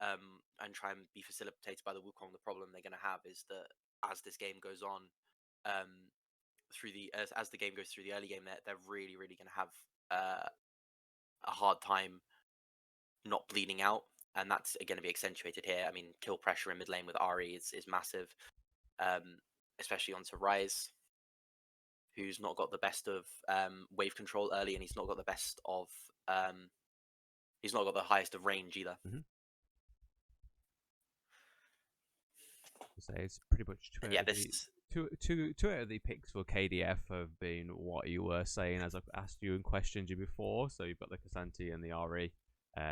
and try and be facilitated by the Wukong. The problem they're going to have is that as this game goes on, as the game goes through the early game, they're really going to have a hard time not bleeding out, and that's going to be accentuated here. I mean, kill pressure in mid lane with Ari is massive, especially onto Ryze, who's not got the best of wave control early, and he's not got the best of he's not got the highest of range either. So it's pretty much And yeah, two out of the picks for KDF have been what you were saying as I've asked you and questioned you before. So you've got the K'Sante and the Ari.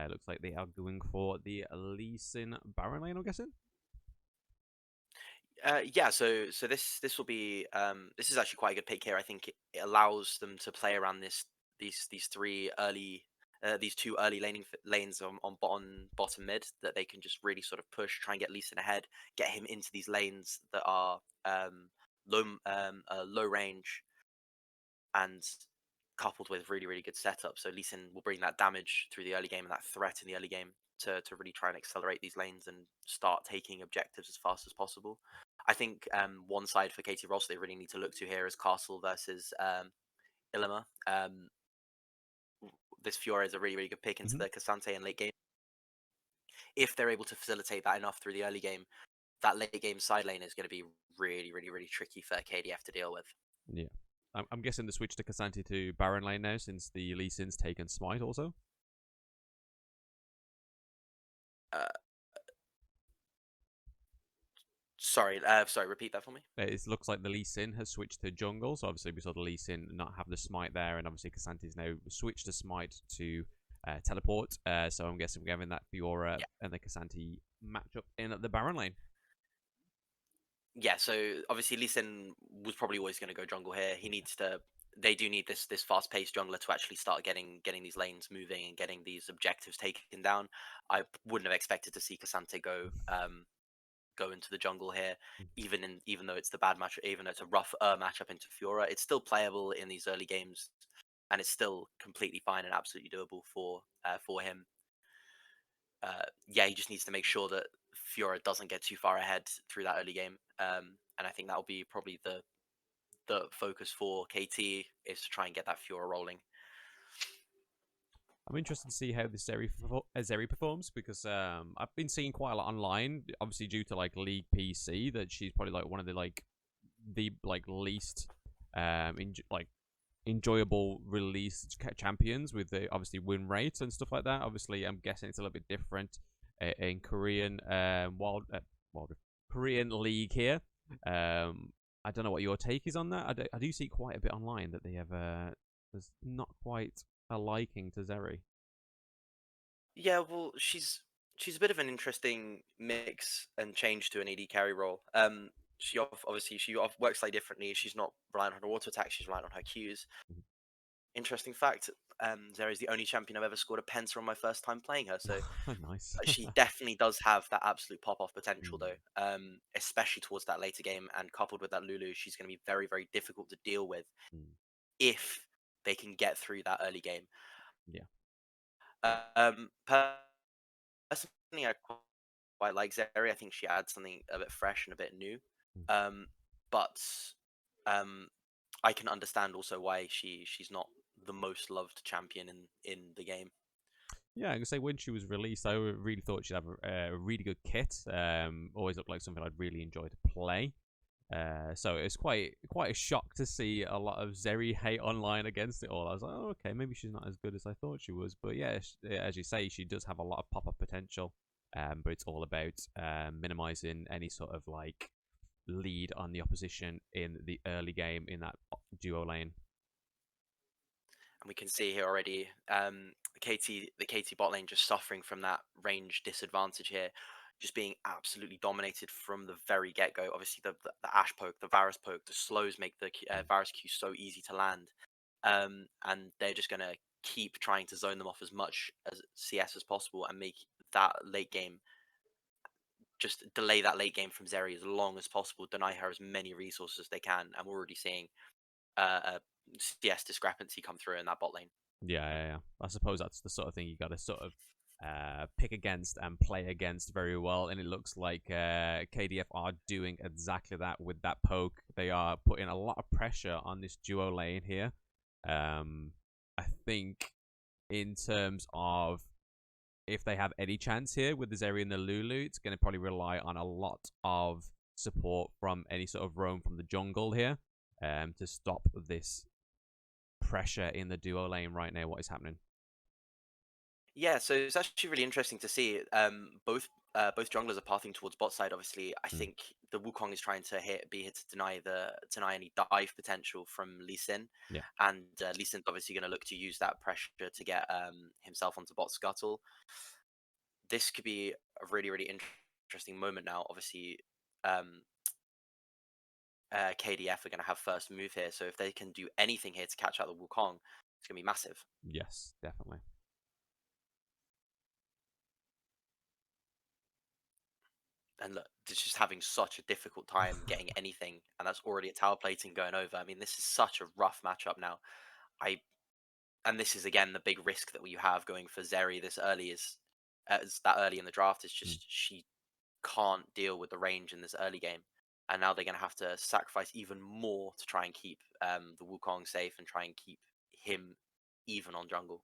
Looks like they are going for the Lee Sin Baron lane, I'm guessing. Yeah, so this will be this is actually quite a good pick here. I think it allows them to play around these two early lanes on bottom mid that they can just really sort of push, try and get Lee Sin ahead, get him into these lanes that are low range, and coupled with really good setup. So Lee Sin will bring that damage through the early game and that threat in the early game to really try and accelerate these lanes and start taking objectives as fast as possible. I think one side for KT Rolster they really need to look to here is Castle versus Ilima. This Fiora is a really good pick into the K'Sante in late game. If they're able to facilitate that enough through the early game, that late game side lane is going to be really tricky for KDF to deal with. Yeah. I'm guessing the switch to K'Sante to Baron lane now since the Lee Sin's taken Smite also? Sorry, repeat that for me. It looks like the Lee Sin has switched to jungle, so obviously we saw the Lee Sin not have the Smite there, and obviously K'Sante's now switched to Smite to teleport, so I'm guessing we're having that Fiora and the K'Sante matchup in at the Baron lane. Yeah, so obviously Lee Sin was probably always going to go jungle here. He needs to. They do need this fast-paced jungler to actually start getting these lanes moving and getting these objectives taken down. I wouldn't have expected to see K'Sante go into the jungle here, even though it's the bad match, even though it's a rough matchup into Fiora. It's still playable in these early games, and it's still completely fine and absolutely doable for him. Yeah, he just needs to make sure that Fiora doesn't get too far ahead through that early game. And I think that will be probably the focus for KT is to try and get that Fiora rolling. I'm interested to see how this Zeri performs because I've been seeing quite a lot online, obviously due to like League PC, that she's probably like one of the least enjoyable release champions with the obviously win rate and stuff like that. Obviously, I'm guessing it's a little bit different in Korean Korean league here. I don't know what your take is on that. I do see quite a bit online that they have there's not quite a liking to Zeri. Yeah, well, she's a bit of an interesting mix and change to an AD carry role. She obviously works slightly differently. She's not reliant on her auto attack. She's reliant on her Qs. Interesting fact, Zeri is the only champion I've ever scored a penta on my first time playing her. So nice. she definitely does have that absolute pop-off potential, though. Especially towards that later game, and coupled with that Lulu, she's going to be very difficult to deal with if they can get through that early game. Yeah. Personally, I quite like Zeri. I think she adds something a bit fresh and a bit new. But I can understand also why she's not the most loved champion in the game. Yeah, I can say when she was released, I really thought she'd have a really good kit. Always looked like something I'd really enjoy to play. So it's quite a shock to see a lot of Zeri hate online against it all. I was like, oh, okay, maybe she's not as good as I thought she was. But yeah, as you say, she does have a lot of pop-up potential. But it's all about minimizing any sort of like lead on the opposition in the early game in that duo lane. And we can see here already the KT bot lane just suffering from that range disadvantage here, just being absolutely dominated from the very get-go. Obviously, the Ashe poke, the Varus poke, the slows make the Varus Q so easy to land, and they're just going to keep trying to zone them off as much as CS as possible and make that late game, just delay that late game from Zeri as long as possible, deny her as many resources as they can, and we're already seeing a CS discrepancy come through in that bot lane. Yeah. I suppose that's the sort of thing you got to sort of pick against and play against very well. And it looks like KDF are doing exactly that with that poke. They are putting a lot of pressure on this duo lane here. I think in terms of if they have any chance here with the Zeri and the Lulu, it's going to probably rely on a lot of support from any sort of roam from the jungle here to stop this pressure in the duo lane right now. What is happening? Yeah, so it's actually really interesting to see. Both junglers are pathing towards bot side. Obviously, I Mm, think the Wukong is trying to be hit to deny any dive potential from Lee Sin, yeah. and Lee Sin's obviously going to look to use that pressure to get himself onto bot scuttle. This could be a really interesting moment now. Obviously, um, KDF are going to have first move here, so if they can do anything here to catch out the Wukong, it's going to be massive. Yes, definitely. And look, it's just having such a difficult time getting anything, and that's already a tower plating going over. I mean, this is such a rough matchup now. I and this is again the big risk that we have going for Zeri this early is as that early in the draft is Mm. just she can't deal with the range in this early game, and now they're going to have to sacrifice even more to try and keep the Wukong safe and try and keep him even on jungle.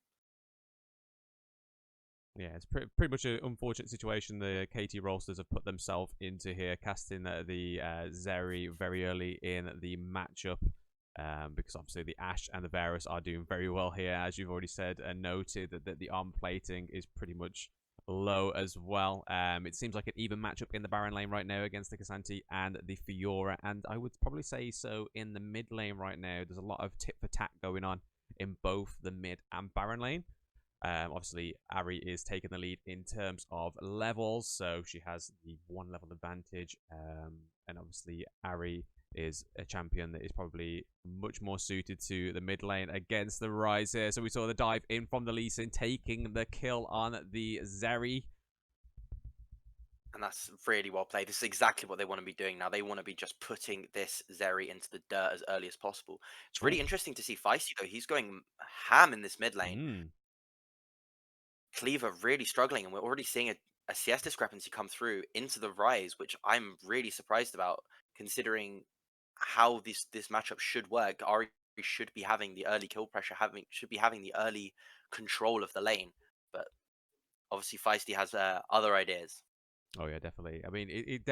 Yeah, it's pretty much an unfortunate situation the KT Rolsters have put themselves into here, casting the Zeri very early in the matchup. Because obviously the Ashe and the Varus are doing very well here, as you've already said and noted that the arm plating is pretty much low as well. It seems like an even matchup in the Baron lane right now against the K'Sante and the Fiora, and I would probably say so in the mid lane right now. There's a lot of tit for tat going on in both the mid and Baron lane. Obviously, Ari is taking the lead in terms of levels, so she has the 1 level advantage. And obviously, Ari is a champion that is probably much more suited to the mid lane against the Ryze here. So we saw the dive in from the Lee Sin, taking the kill on the Zeri. And that's really well played. This is exactly what they want to be doing now. They want to be just putting this Zeri into the dirt as early as possible. It's Oh. really interesting to see Feisty though. He's going ham in this mid lane. Mm. Cleaver really struggling, and we're already seeing a CS discrepancy come through into the Rise, which I'm really surprised about, considering how this matchup should work. Ari should be having the early kill pressure, should be having the early control of the lane, but obviously Feisty has other ideas. Oh yeah, definitely. I mean, it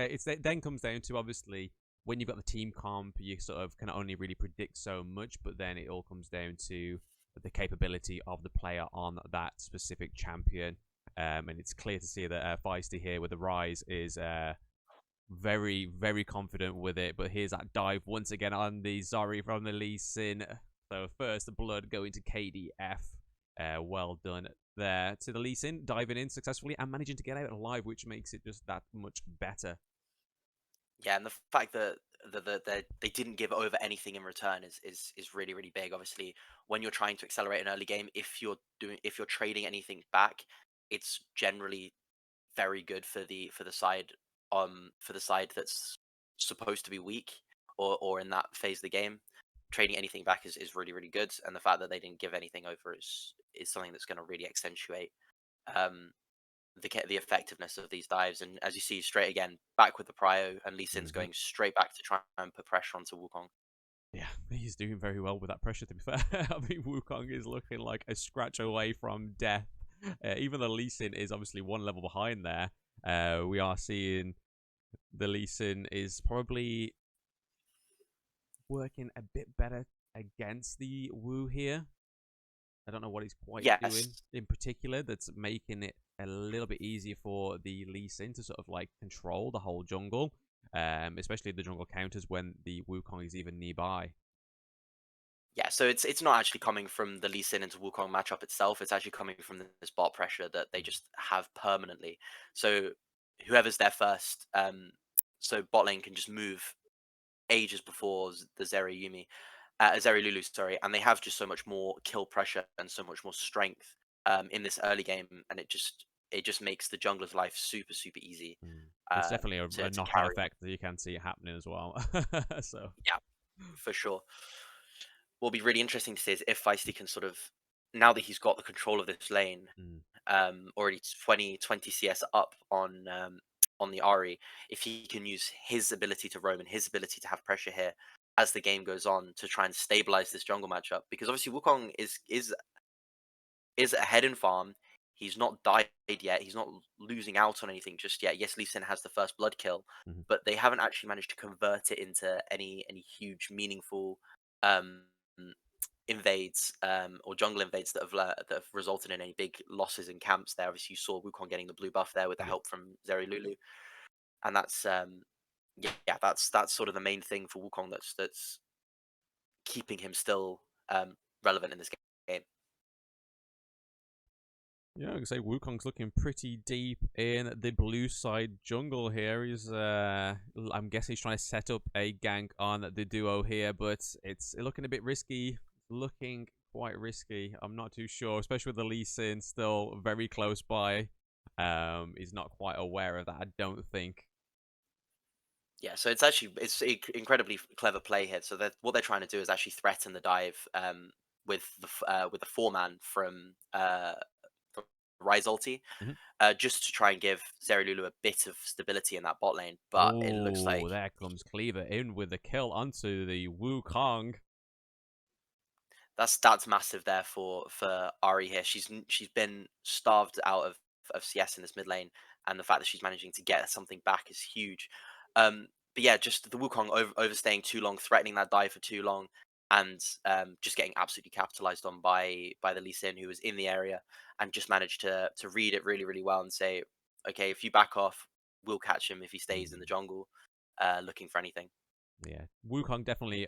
then comes down to obviously when you've got the team comp, you sort of can only really predict so much, but then it all comes down to the capability of the player on that specific champion. And it's clear to see that Feisty here with the Rise is very confident with it. But here's that dive once again on the Zari from the Lee Sin. So first the blood going to KDF. Well done there to the Lee Sin, diving in successfully and managing to get out alive, which makes it just that much better. Yeah, and the fact that they didn't give over anything in return is really big. Obviously, when you're trying to accelerate an early game, if you're trading anything back, it's generally very good for the side that's supposed to be weak or in that phase of the game. Trading anything back is really good, and the fact that they didn't give anything over is something that's going to really accentuate um, the effectiveness of these dives. And as you see, straight again back with the prio, and Lee Sin's Mm-hmm. going straight back to try and put pressure onto Wukong. Yeah, he's doing very well with that pressure, to be fair. I mean, Wukong is looking like a scratch away from death. Even the Lee Sin is obviously 1 level behind there. We are seeing the Lee Sin is probably working a bit better against the Wu here. I don't know what he's quite doing Yes, in particular that's making it a little bit easier for the Lee Sin to sort of like control the whole jungle, especially the jungle counters when the Wukong is even nearby. yeah. So it's not actually coming from the Lee Sin into Wukong matchup itself. It's actually coming from this bot pressure that they just have permanently. So whoever's there first, so bot lane can just move ages before the Zeri Lulu, sorry, and they have just so much more kill pressure and so much more strength in this early game, and it just makes the jungler's life super easy Mm. It's uh, definitely a to knock-on carry on. effect that you can see happening as well. So, Yeah, for sure. What'll be really interesting to see is if Feisty can sort of, now that he's got the control of this lane, mm. already 20 CS up on the Ari. If he can use his ability to roam and his ability to have pressure here as the game goes on to try and stabilize this jungle matchup, because obviously Wukong is ahead in farm. He's not died yet. He's not losing out on anything just yet. Yes, Lee Sin has the first blood kill, Mhm. but they haven't actually managed to convert it into any huge meaningful um, invades or jungle invades that have resulted in any big losses in camps. There, obviously, you saw Wukong getting the blue buff there with the Yeah. help from Zeri Lulu, and that's yeah, that's sort of the main thing for Wukong that's keeping him still relevant in this game. Yeah, I can say Wukong's looking pretty deep in the blue side jungle here. I'm guessing he's trying to set up a gank on the duo here, but it's looking a bit risky. Looking quite risky. I'm not too sure, especially with the Lee Sin still very close by. He's not quite aware of that, I don't think. Yeah, so incredibly clever play here. So that what they're trying to do is actually threaten the dive with the four man from Rise ulti, Mhm. just to try and give Zeri a bit of stability in that bot lane. But it looks Oh, like there comes Cleaver in with the kill onto the Wukong. that's massive there for Ari here. She's been starved out of CS in this mid lane, and the fact that she's managing to get something back is huge. But yeah, just the Wukong overstaying too long, threatening that dive for too long, and just getting absolutely capitalized on by the Lee Sin, who was in the area and just managed to read it really well and say, okay, if you back off, we'll catch him if he stays in the Mm. jungle, looking for anything. Yeah, Wukong definitely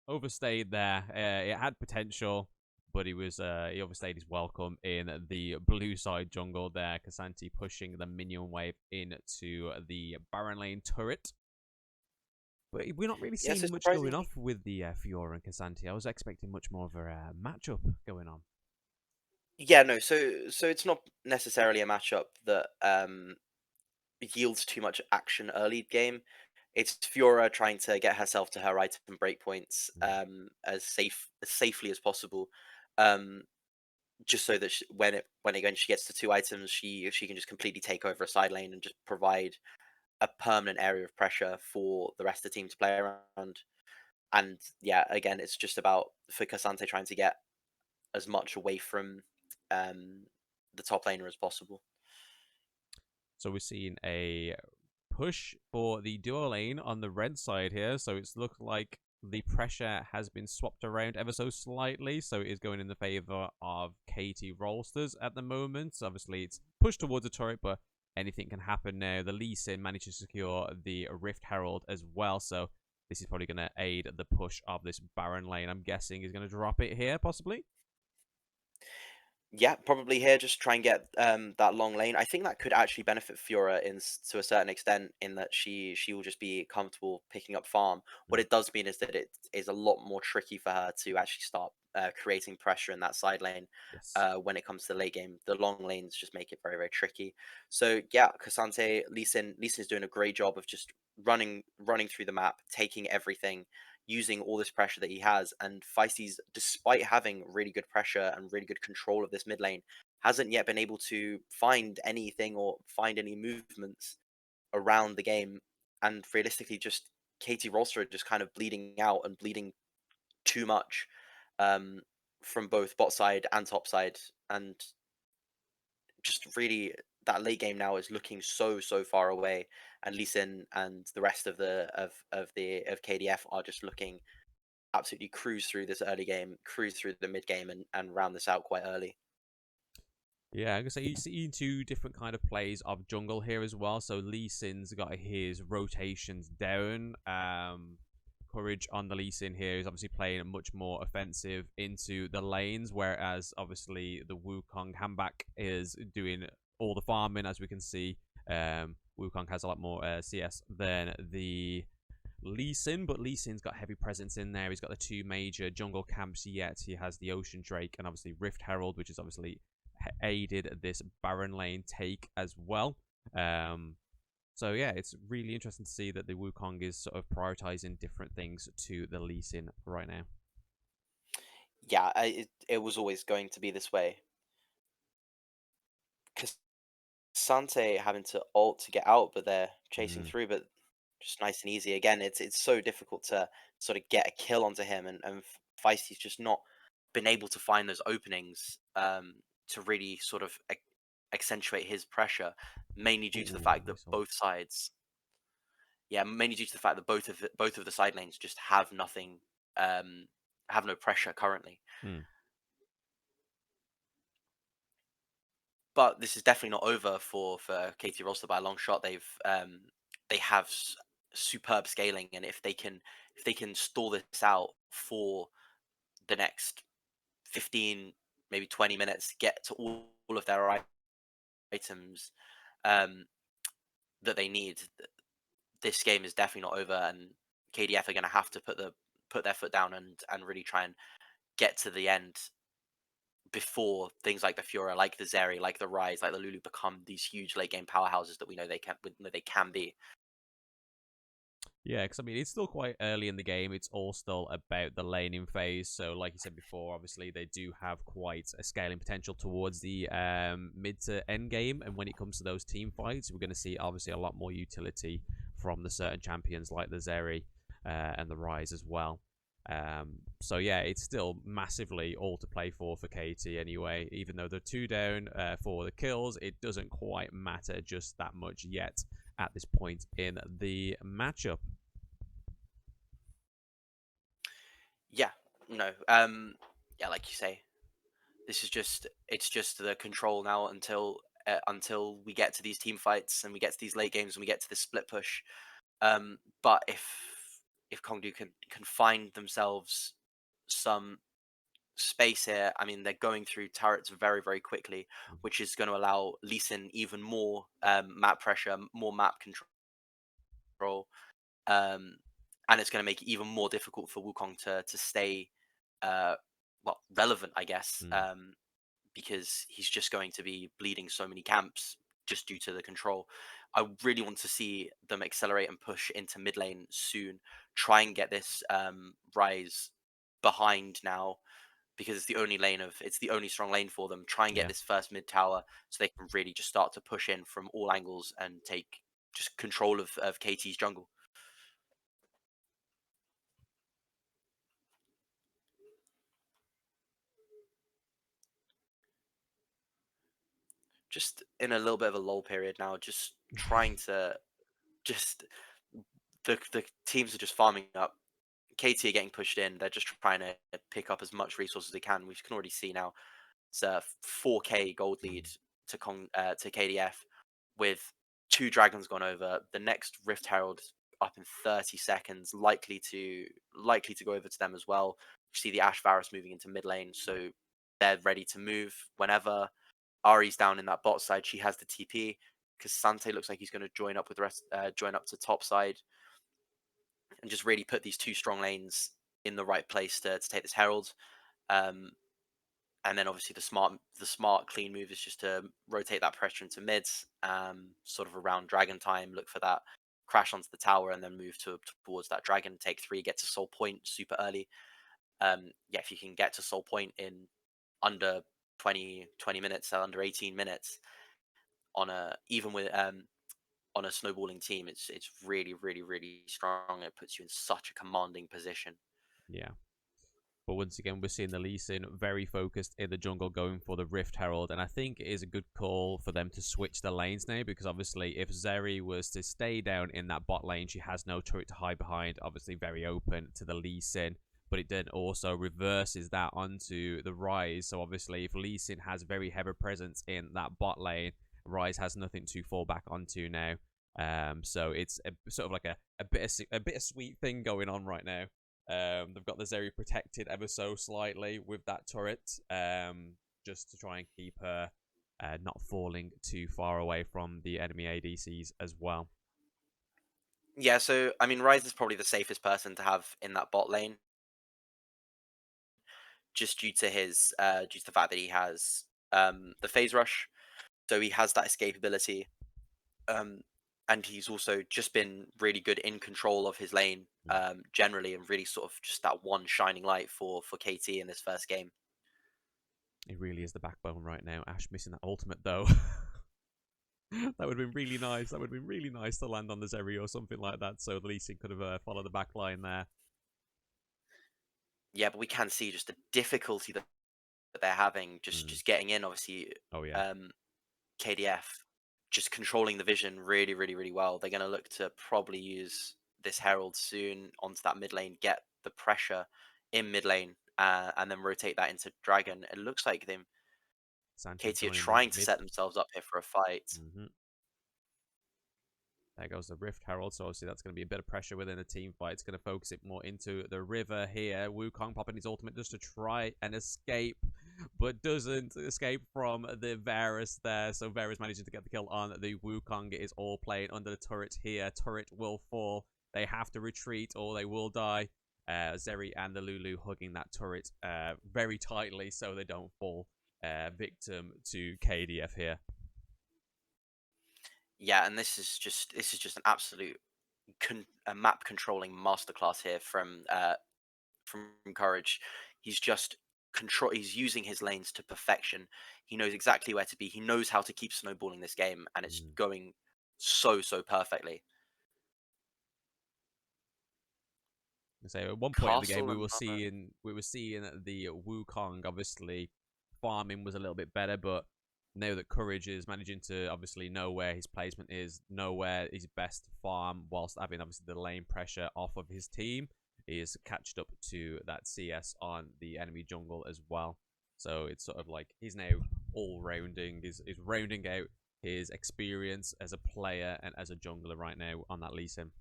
overstayed there. It had potential, but he overstayed his welcome in the blue side jungle there. K'Sante pushing the minion wave into the Baron lane turret. But we're not really Yeah, so seeing much going surprisingly, off with the Fiora and K'Sante. I was expecting much more of a matchup going on. yeah, no. So it's not necessarily a matchup that yields too much action early game. It's Fiora trying to get herself to her item breakpoints Mm. as safely as possible, um, just so that when she gets to two items, she can just completely take over a side lane and just provide a permanent area of pressure for the rest of the team to play around. And yeah, again, it's just about for Cassante trying to get as much away from um, the top laner as possible. So we're seeing a push for the duo lane on the red side here. So it's looked like the pressure has been swapped around ever so slightly. So it is going in the favor of KT Rolsters at the moment. Obviously, it's pushed towards the turret, but anything can happen now. The Lee Sin managed to secure the Rift Herald as well. So this is probably going to aid the push of this Baron lane. I'm guessing is going to drop it here, possibly. Yeah, probably here just try and get that long lane. I think that could actually benefit Fiora to a certain extent in that she will just be comfortable picking up farm. What Mm. it does mean is that it is a lot more tricky for her to actually start creating pressure in that side lane Yes. when it comes to the late game. The long lanes just make it very tricky. So yeah, Cassante, Lee Sin is doing a great job of just running through the map, taking everything, using all this pressure that he has. And Feisty's, despite having really good pressure and really good control of this mid lane, hasn't yet been able to find anything or find any movements around the game. And realistically, just Katie Rolster just kind of bleeding out and bleeding too much um, from both bot side and top side. And just really, that late game now is looking so far away. And Lee Sin and the rest of KDF are just looking absolutely cruise through this early game, cruise through the mid game, and round this out quite early. Yeah, I'm gonna say you see two different kind of plays of jungle here as well. So Lee Sin's got his rotations down. Courage on the Lee Sin here is obviously playing much more offensive into the lanes, whereas obviously the Wukong handback is doing all the farming, as we can see. Wukong has a lot more CS than the Lee Sin, but Lee Sin's got heavy presence in there. He's got the two major jungle camps yet. He has the Ocean Drake and obviously Rift Herald, which is obviously aided this Baron lane take as well. Um, so yeah, it's really interesting to see that the Wukong is sort of prioritizing different things to the Lee Sin right now. Yeah, it was always going to be this way. Sante having to ult to get out, but they're chasing Mm. through, but just nice and easy. Again, it's so difficult to sort of get a kill onto him, and Feisty's just not been able to find those openings to really sort of accentuate his pressure, mainly due to the Ooh, fact that nice ult. both sides, yeah, mainly due to the fact that both of the side lanes just have nothing, um, have no pressure currently. Mm. But this is definitely not over for KT Rolster by a long shot. They have superb scaling, and if they can stall this out for the next 15, maybe 20 minutes, get to all of their items um, that they need, this game is definitely not over, and KDF are going to have to put their foot down and really try and get to the end before things like the Fiora, like the Zeri, like the Rise, like the Lulu become these huge late game powerhouses that we know they can be. Yeah, because I mean, it's still quite early in the game. It's all still about the laning phase. So, like you said before, obviously they do have quite a scaling potential towards the mid to end game. And when it comes to those team fights, we're going to see obviously a lot more utility from the certain champions like the Zeri and the Rise as well. So yeah, it's still massively all to play for KT anyway. Even though they're 2 down for the kills, it doesn't quite matter just that much yet at this point in the matchup. Yeah, no, yeah, like you say, this is just it's just the control now until we get to these team fights and we get to these late games and we get to this split push. But if Kongdu can find themselves some space here, I mean, they're going through turrets very, very quickly, which is going to allow Lee Sin even more map pressure, more map control, um, and it's going to make it even more difficult for Wukong to stay uh, well relevant, I guess, Mm. because he's just going to be bleeding so many camps just due to the control. I really want to see them accelerate and push into mid lane soon. Try and get this Rise behind now because it's the only strong lane for them. Try and get Yeah. this first mid tower so they can really just start to push in from all angles and take just control of KT's jungle. Just in a little bit of a lull period now, just trying to just the teams are just farming up. KT are getting pushed in. They're just trying to pick up as much resources as they can. We can already see now it's a 4K gold lead to KDF with 2 dragons gone over. The next Rift Herald up in 30 seconds, likely to go over to them as well. You see the Ash Varus moving into mid lane, so they're ready to move whenever. Ari's down in that bot side. She has the TP because Sante looks like he's going to join up with the rest, join up to top side, and just really put these 2 strong lanes in the right place to take this Herald. Um, and then obviously the smart clean move is just to rotate that pressure into mids, sort of around dragon time. Look for that crash onto the tower and then move towards that dragon. Take 3, get to soul point super early. Yeah, if you can get to soul point in under 20 minutes, under 18 minutes on a even with on a snowballing team, it's really really strong. It puts you in such a commanding position. Yeah. But once again, we're seeing the Lee Sin very focused in the jungle going for the Rift Herald. And I think it is a good call for them to switch the lanes now because obviously if Zeri was to stay down in that bot lane, she has no turret to hide behind. Obviously very open to the Lee Sin. But it then also reverses that onto the Rise. So obviously if Lee Sin has very heavy presence in that bot lane, Rise has nothing to fall back onto now. So it's sort of like a bit of sweet thing going on right now. They've got the Zeri protected ever so slightly with that turret, just to try and keep her not falling too far away from the enemy ADCs as well. Yeah, so I mean, Ryze is probably the safest person to have in that bot lane, just due to the fact that he has the phase rush, so he has that escapability, um, and he's also just been really good in control of his lane generally, and really sort of just that one shining light for KT in this first game. It really is the backbone right now. Ash missing that ultimate though. That would have been really nice. That would have been really nice to land on the Zeri or something like that, so the Lee Sin could have followed the back line there. Yeah, but we can see just the difficulty that they're having Mm. just getting in. Obviously, Oh yeah, um, KDF just controlling the vision really, really, really well. They're going to look to probably use this Herald soon onto that mid lane, get the pressure in mid lane, and then rotate that into Dragon. It looks like them Sanchez KT are joining them trying to mid. set themselves up here for a fight. There goes the Rift Herald, so obviously that's going to be a bit of pressure within the team fight. It's going to focus it more into the river here. Wukong popping his ultimate just to try and escape, but doesn't escape from the Varus there. So Varus managing to get the kill on the Wukong. It is all playing under the turret here. Turret will fall. They have to retreat or they will die. Zeri and the Lulu hugging that turret very tightly so they don't fall victim to KDF here. Yeah, and this is just an absolute a map controlling masterclass here from Courage. He's just control. He's using his lanes to perfection. He knows exactly where to be. He knows how to keep snowballing this game, and it's Mm. going so perfectly. So at one point in the game, Castle and Mama. we were seeing the Wukong obviously farming was a little bit better, but now that Courage is managing to obviously know where his placement is, know where is best to farm, whilst having obviously the lane pressure off of his team, he is catched up to that CS on the enemy jungle as well. So it's sort of like he's now all rounding, is rounding out his experience as a player and as a jungler right now on that Lee Sin.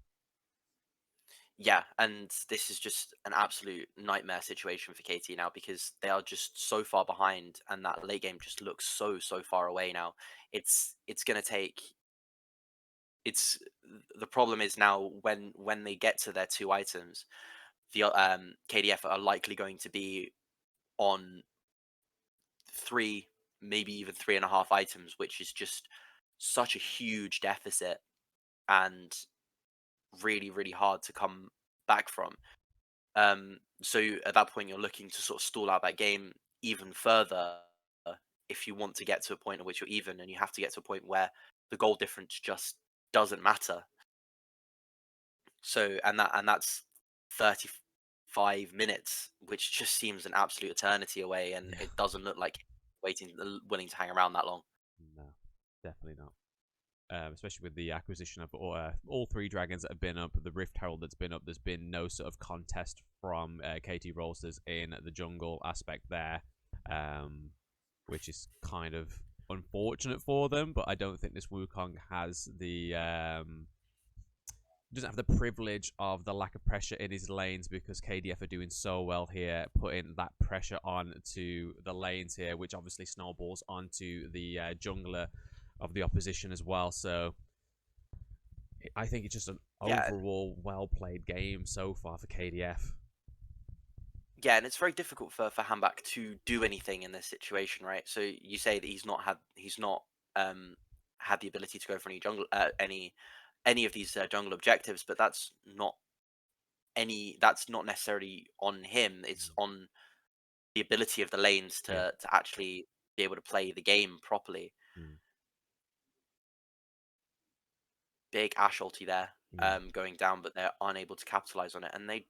Yeah, and this is just an absolute nightmare situation for KT now because they are just so far behind, and that late game just looks so far away now. It's gonna take. It's the problem is now when they get to their two items, the KDF are likely going to be on three, maybe even three and a half items, which is just such a huge deficit and really hard to come back from. So at that point, you're looking to sort of stall out that game even further if you want to get to a point at which you're even, and you have to get to a point where the goal difference just doesn't matter. So that's 35 minutes, which just seems an absolute eternity away, and Yeah. it doesn't look like waiting willing to hang around that long. No, definitely not. Especially with the acquisition of all three dragons that have been up, the Rift Herald that's been up, there's been no sort of contest from KT Rolsters in the jungle aspect there, which is kind of unfortunate for them. But I don't think this Wukong has the doesn't have the privilege of the lack of pressure in his lanes because KDF are doing so well here, putting that pressure on to the lanes here, which obviously snowballs onto the jungler of the opposition as well. So I think it's just an Yeah, overall well played game so far for KDF. yeah, and it's very difficult for Hambach to do anything in this situation, right? So you say that he's not um had the ability to go for any jungle any of these jungle objectives, but that's not necessarily on him. It's on the ability of the lanes Yeah. to actually be able to play the game properly. Mm. Big Ash ulti there, Yeah. going down, but they're unable to capitalize on it, and they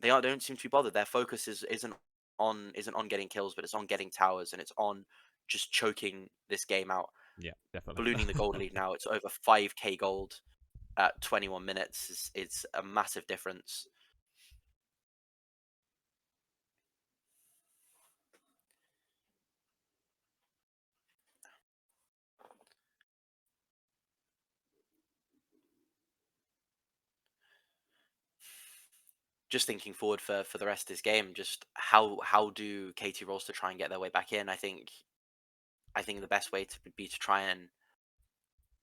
don't seem to be bothered. Their focus isn't on getting kills, but it's on getting towers, and it's on just choking this game out, Yeah, definitely. ballooning the gold lead. Now it's over 5k gold at 21 minutes. Is a massive difference. Just thinking forward for the rest of this game, just how do KT Rolls to try and get their way back in? I think the best way to be to try and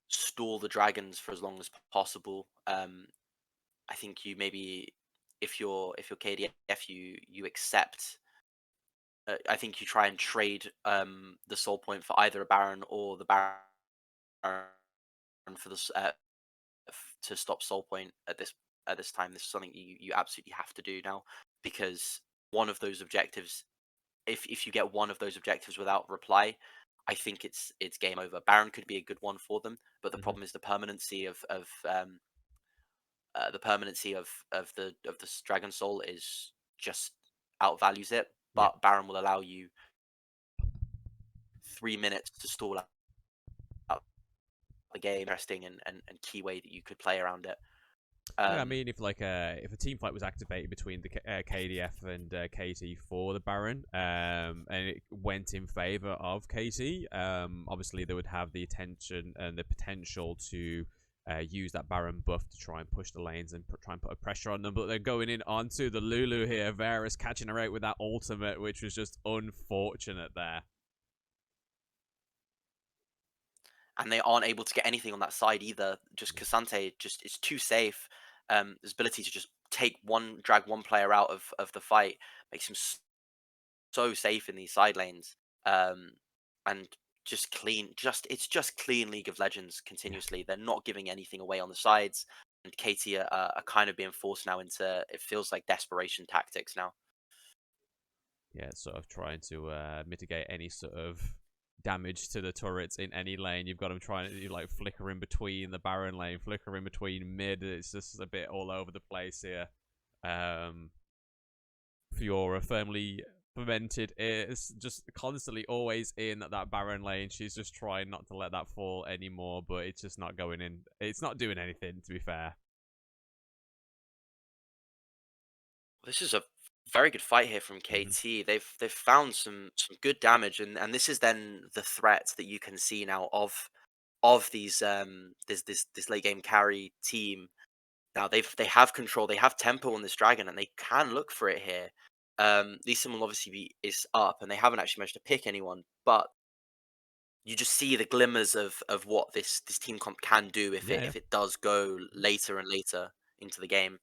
stall the dragons for as long as possible. I think you maybe if you're KDF, you accept. I think you try and trade the soul point for either a Baron or the Baron for to stop soul point at this time. This is something you absolutely have to do now because one of those objectives, if you get one of those objectives without reply, I think it's game over. Baron could be a good one for them, but the Hmm. problem is the permanency of the Dragon Soul is just outvalues it. Yeah. But Baron will allow you 3 minutes to stall out the game. Interesting and key way that you could play around it. Yeah, I Um, mean, if a team fight was activated between the KDF and KT for the Baron, and it went in favor of KT, obviously they would have the attention and the potential to use that Baron buff to try and push the lanes and try and put a pressure on them. But they're going in onto the Lulu here. Varus catching her out with that ultimate, which was just unfortunate there. and they aren't able to get anything on that side either. Just Kasante just is too safe. His ability to just drag one player out of the fight makes him so safe in these side lanes. Um, and just clean, it's just clean League of Legends Yeah. continuously. They're not giving anything away on the sides, and KT are kind of being forced now into it feels like desperation tactics now. Yeah, sort of trying to mitigate any sort of damage to the turrets in any lane. You've got them trying to like flicker in between the Baron lane, flicker in between mid. It's just a bit all over the place here. Um, Fiora firmly fermented is just constantly always in that Baron lane. She's just trying not to let that fall anymore, but it's just not going in. It's not doing anything, to be fair. This is a very good fight here from Hmm. KT. They've found some good damage, and this is then the threat that you can see now of these this late game carry team. Now they have control, they have tempo on this dragon, and they can look for it here. Lee Sin will obviously is up, and they haven't actually managed to pick anyone, but you just see the glimmers of what this team comp can do Yeah, yeah. if it does go later and later into the game.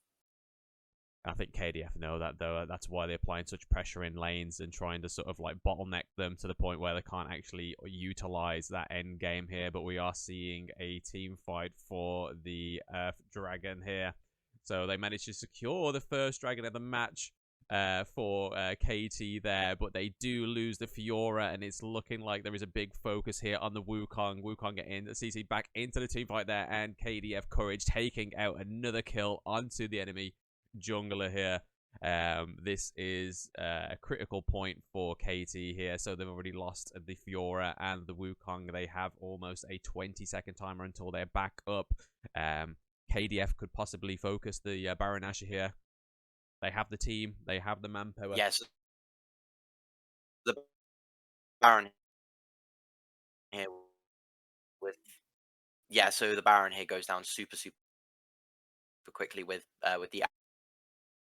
I think KDF know that though. That's why they're applying such pressure in lanes and trying to sort of like bottleneck them to the point where they can't actually utilize that end game here. But we are seeing a team fight for the Earth Dragon here. So they managed to secure the first dragon of the match for KT there, but they do lose the Fiora, and it's looking like there is a big focus here on the Wukong. Wukong getting the CC back into the team fight there, and KDF Courage taking out another kill onto the enemy jungler here. This is a critical point for KT here. So they've already lost the Fiora and the Wukong. They have almost a 20-second timer until they're back up. KDF could possibly focus the Baron Asher here. They have the team. They have the manpower. Yes, the Baron here with so the Baron here goes down super quickly with the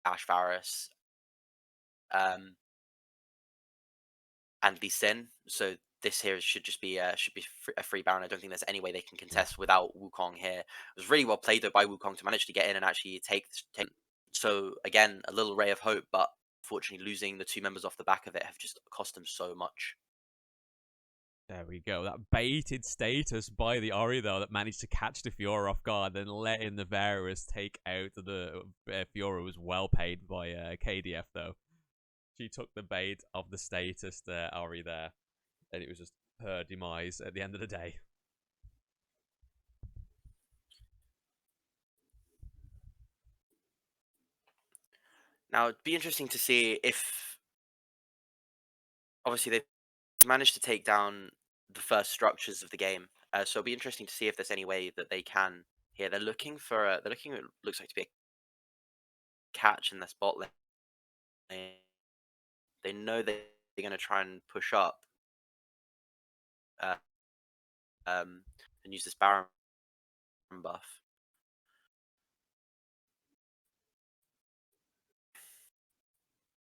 Ash Varus um, and Lee Sin. So this here should be a free Baron. I don't think there's any way they can Yeah. contest without Wukong here. It was really well played though by Wukong to manage to get in and actually take. So again, a little ray of hope, but unfortunately losing the two members off the back of it have just cost them so much. There we go. That baited status by the Ori, though, that managed to catch the Fiora off guard and letting the Varus take out the Fiora was well paid by KDF, though. She took the bait of the status there, Ori there, and it was just her demise at the end of the day. Now it'd be interesting to see if obviously they've managed to take down the first structures of the game. So it'll be interesting to see if there's any way that they can here. They're looking at looks like to be a catch in their spot lane. They know they're going to try and push up uh, and use this Baron buff.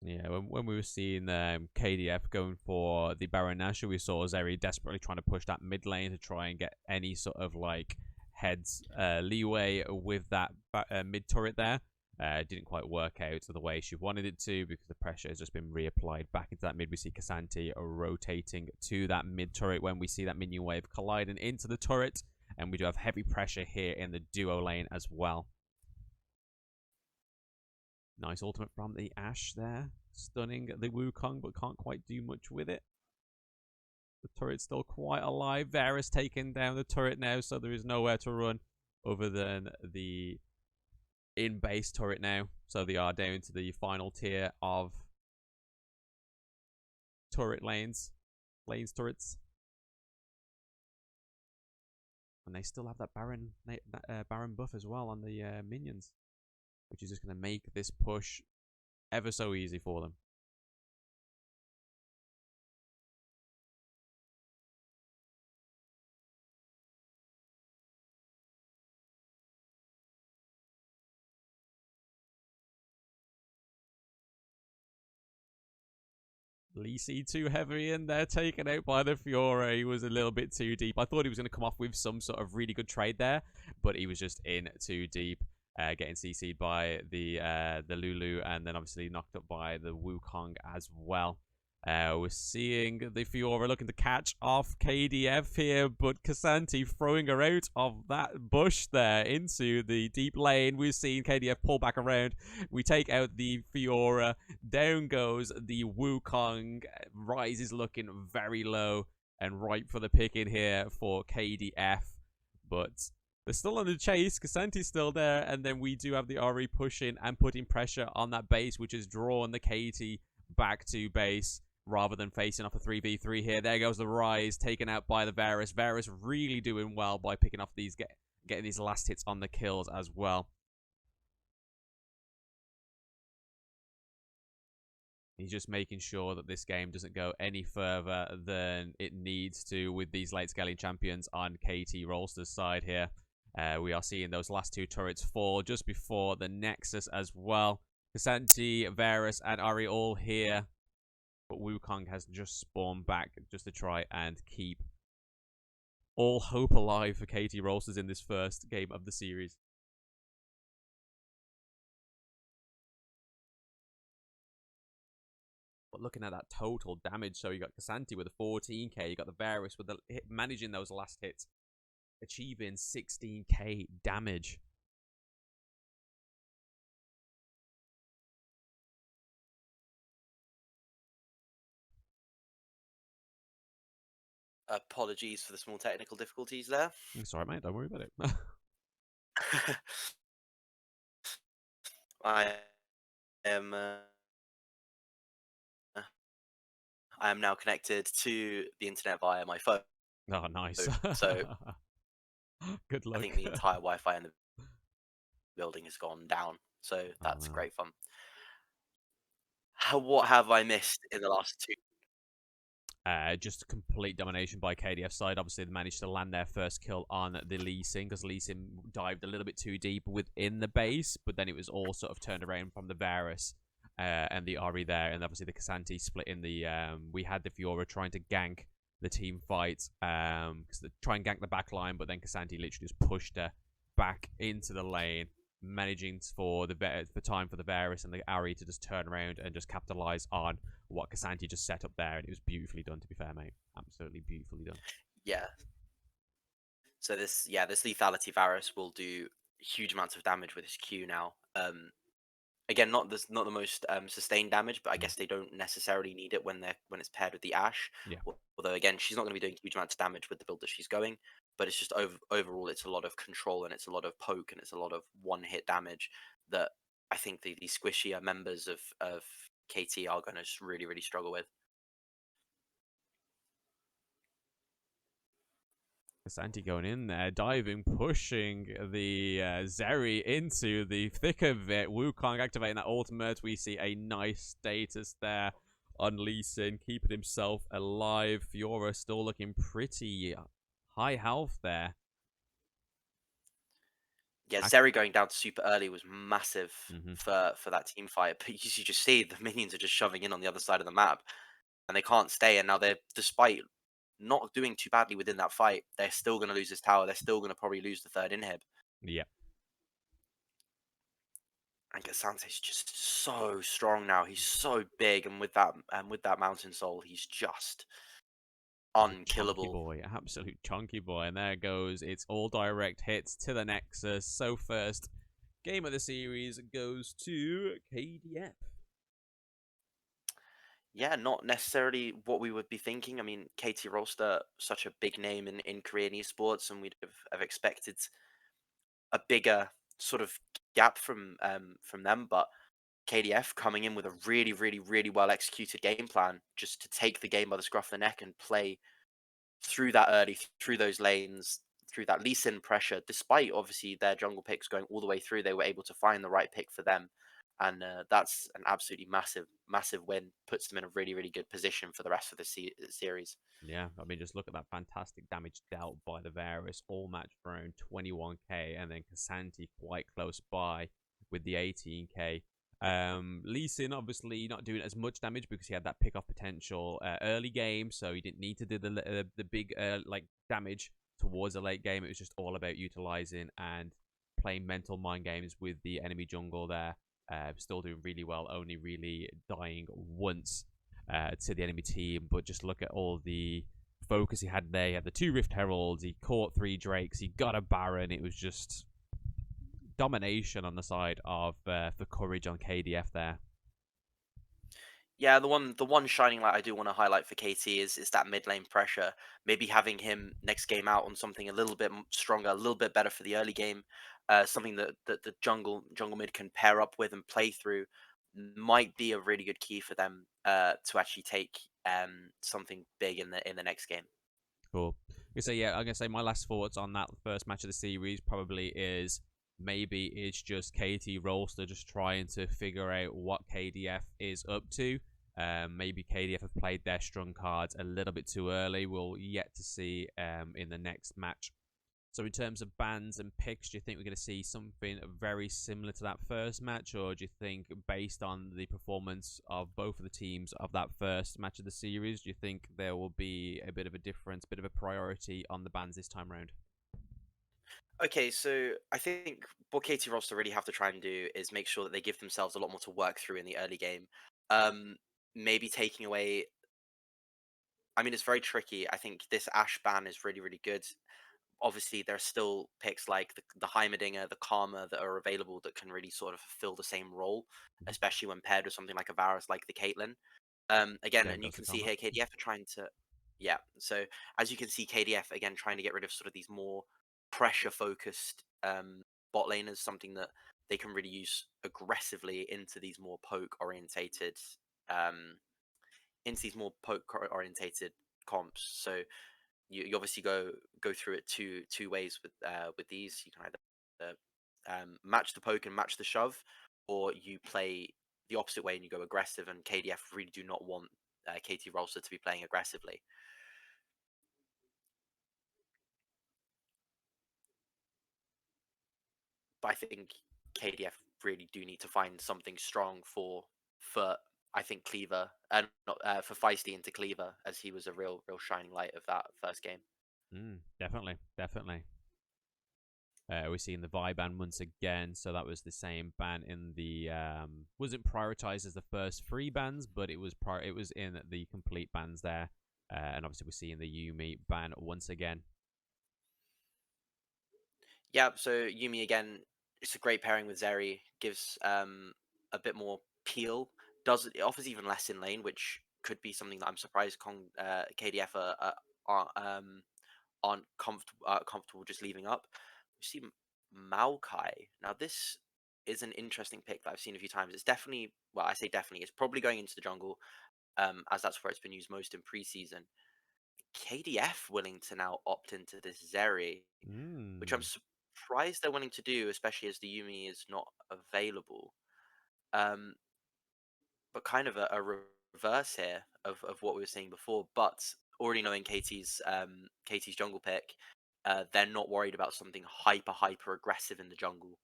Yeah, when we were seeing KDF going for the Baron Nashor, we saw Zeri desperately trying to push that mid lane to try and get any sort of like heads leeway with that mid turret there. Didn't quite work out the way she wanted it to because the pressure has just been reapplied back into that mid. We see Kasante rotating to that mid turret when we see that minion wave colliding into the turret, and we do have heavy pressure here in the duo lane as well. Nice ultimate from the Ashe there. Stunning the Wukong, but can't quite do much with it. The turret's still quite alive. Varus taking down the turret now, so there is nowhere to run other than the in-base turret now. So they are down to the final tier of turret lanes. Turrets. And they still have that Baron buff as well on the minions, which is just going to make this push ever so easy for them. Lee C too heavy in there, taken out by the Fiora. He was a little bit too deep. I thought he was going to come off with some sort of really good trade there, but he was just in too deep, getting CC'd by the Lulu, and then obviously knocked up by the Wukong as well. We're seeing the Fiora looking to catch off KDF here, but K'Sante throwing her out of that bush there into the deep lane. We've seen KDF pull back around. We take out the Fiora. Down goes the Wukong. Rise is looking very low and ripe for the picking here for KDF. But they're still on the chase. K'Sante's still there. And then we do have the RE pushing and putting pressure on that base, which has drawn the KT back to base rather than facing off a 3v3 here. There goes the Rise, taken out by the Varus. Varus really doing well by picking off these, getting these last hits on the kills as well. He's just making sure that this game doesn't go any further than it needs to with these late scaling champions on KT Rolster's side here. We are seeing those last two turrets fall just before the Nexus as well. K'Sante, Varus, and Ari all here. But Wukong has just spawned back just to try and keep all hope alive for KT Rolsters in this first game of the series. But looking at that total damage, so you got K'Sante with a 14k, you got the Varus with the managing those last hits, achieving 16k damage. Apologies for the small technical difficulties there. It's alright, mate. Don't worry about it. I am now connected to the internet via my phone. Oh, nice. So good luck. I think the entire Wi-Fi in the building has gone down. So that's great fun. What have I missed in the last two? Just complete domination by KDF side. Obviously, they managed to land their first kill on the Lee Sin, because Lee Sin dived a little bit too deep within the base, but then it was all sort of turned around from the Varus and the Ari there, and obviously the K'Sante split in the... we had the Fiora trying to gank the team fight, try and gank the back line, but then K'Sante literally just pushed her back into the lane, managing for the time for the Varus and the Ari to just turn around and just capitalize on what K'Sante just set up there, and it was beautifully done, to be fair, mate. Absolutely beautifully done. Yeah. So this lethality Varus will do huge amounts of damage with his Q now. Again, not the most sustained damage, but I guess they don't necessarily need it when it's paired with the Ashe. Yeah. Although again, she's not going to be doing huge amounts of damage with the build that she's going, but it's just overall it's a lot of control, and it's a lot of poke, and it's a lot of one-hit damage that I think the squishier members of KT are going to just really, really struggle with. K'Sante going in there, diving, pushing the Zeri into the thick of it. Wukong activating that ultimate. We see a nice status there on Lee Sin, keeping himself alive. Fiora still looking pretty high health there. Yeah, Zeri going down super early was massive for that team fight. But you just see the minions are just shoving in on the other side of the map, and they can't stay. And now they're, despite not doing too badly within that fight, they're still going to lose this tower. They're still going to probably lose the third inhib. Yeah. And K'Sante's just so strong now. He's so big, and with that mountain soul, he's just unkillable. Chunky boy, absolute chunky boy. And there goes. It's all direct hits to the Nexus. So first game of the series goes to KDF. Yeah, not necessarily what we would be thinking. I mean, KT Rolster, such a big name in Korean esports, and we'd have expected a bigger sort of gap from them. But KDF coming in with a really, really, really well executed game plan, just to take the game by the scruff of the neck and play through that early, through those lanes, through that Lee Sin pressure. Despite obviously their jungle picks going all the way through, they were able to find the right pick for them, and that's an absolutely massive, massive win. Puts them in a really, really good position for the rest of the series. Yeah, I mean, just look at that fantastic damage dealt by the Varus, all match for around 21k, and then Kasanti quite close by with the 18k. Lee Sin obviously not doing as much damage because he had that pick off potential early game, so he didn't need to do the big like damage towards the late game. It was just all about utilizing and playing mental mind games with the enemy jungle there. Still doing really well, only really dying once to the enemy team. But just look at all the focus he had there. He had the 2 Rift Heralds, he caught 3 Drakes, he got a Baron. It was just domination on the side of the courage on KDF there. Yeah, the one shining light I do want to highlight for KT is that mid lane pressure. Maybe having him next game out on something a little bit stronger, a little bit better for the early game, something that the jungle mid can pair up with and play through, might be a really good key for them to actually take something big in the next game. Cool. So yeah, I'm gonna say my last thoughts on that first match of the series probably is maybe it's just KT Rolster just trying to figure out what KDF is up to. Maybe KDF have played their strong cards a little bit too early. We'll yet to see in the next match. So in terms of bans and picks, do you think we're going to see something very similar to that first match, or do you think, based on the performance of both of the teams of that first match of the series, do you think there will be a bit of a difference, bit of a priority on the bans this time around? Okay, so I think what KT roster really have to try and do is make sure that they give themselves a lot more to work through in the early game. Um, Maybe taking away. I mean, it's very tricky. I think this Ash ban is really, really good. Obviously, there's still picks like the Heimerdinger, the Karma that are available that can really sort of fulfill the same role, Mhm. especially when paired with something like a Varus like the Caitlyn. Again, Same and you goes for can see Karma. here KDF are trying to, yeah. So as you can see, KDF again trying to get rid of sort of these more pressure focused bot laners, something that they can really use aggressively um, into these more poke orientated comps. So you obviously go through it two ways with these. You can either match the poke and match the shove, or you play the opposite way and you go aggressive. And KDF really do not want KT Rolster to be playing aggressively. But I think KDF really do need to find something strong for I think Cleaver and not for Feisty into Cleaver, as he was a real shining light of that first game. Definitely, definitely. We're seeing the Vi ban once again, so that was the same ban in the wasn't prioritized as the first 3 bans, but it was in the complete bans there, and obviously we're seeing the Yumi ban once again. Yeah, so Yumi again, it's a great pairing with Zeri. Gives a bit more peel. Does it offers even less in lane, which could be something that I'm surprised KDF aren't comfortable just leaving up. We see Maokai. Now this is an interesting pick that I've seen a few times. It's definitely, well, I say definitely, it's probably going into the jungle, as that's where it's been used most in preseason. KDF willing to now opt into this Zeri, which I'm Mm. surprised they're willing to do, especially as the Yumi is not available. Um, but kind of a reverse here of what we were saying before. But already knowing KT's jungle pick, they're not worried about something hyper aggressive in the jungle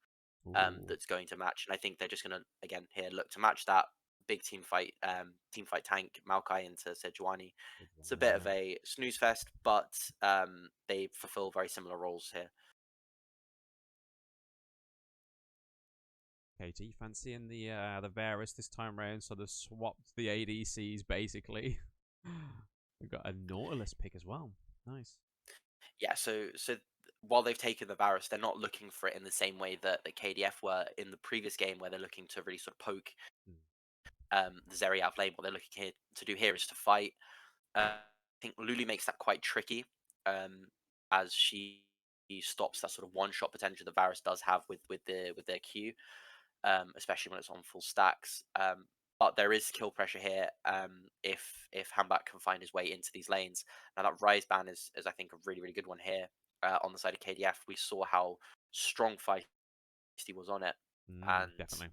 Ooh, that's going to match. And I think they're just going to again here look to match that big team fight tank Maokai into Sejuani. good It's a one, bit yeah. of a snooze fest, but they fulfill very similar roles here. KT fancying the Varus this time round, so they've swapped the ADCs basically. We've got a Nautilus pick as well. Nice. Yeah, so while they've taken the Varus, they're not looking for it in the same way that KDF were in the previous game, where they're looking to really sort of poke Mm. the Zeri out of lane. What they're looking here to do here is to fight. I think Lulu makes that quite tricky, um, as she stops that sort of one shot potential that Varus does have with their Q, especially when it's on full stacks. But there is kill pressure here, if Hambak can find his way into these lanes. Now that Rise ban is I think a really good one here, on the side of KDF. We saw how strong Feisty was on it, and Definitely.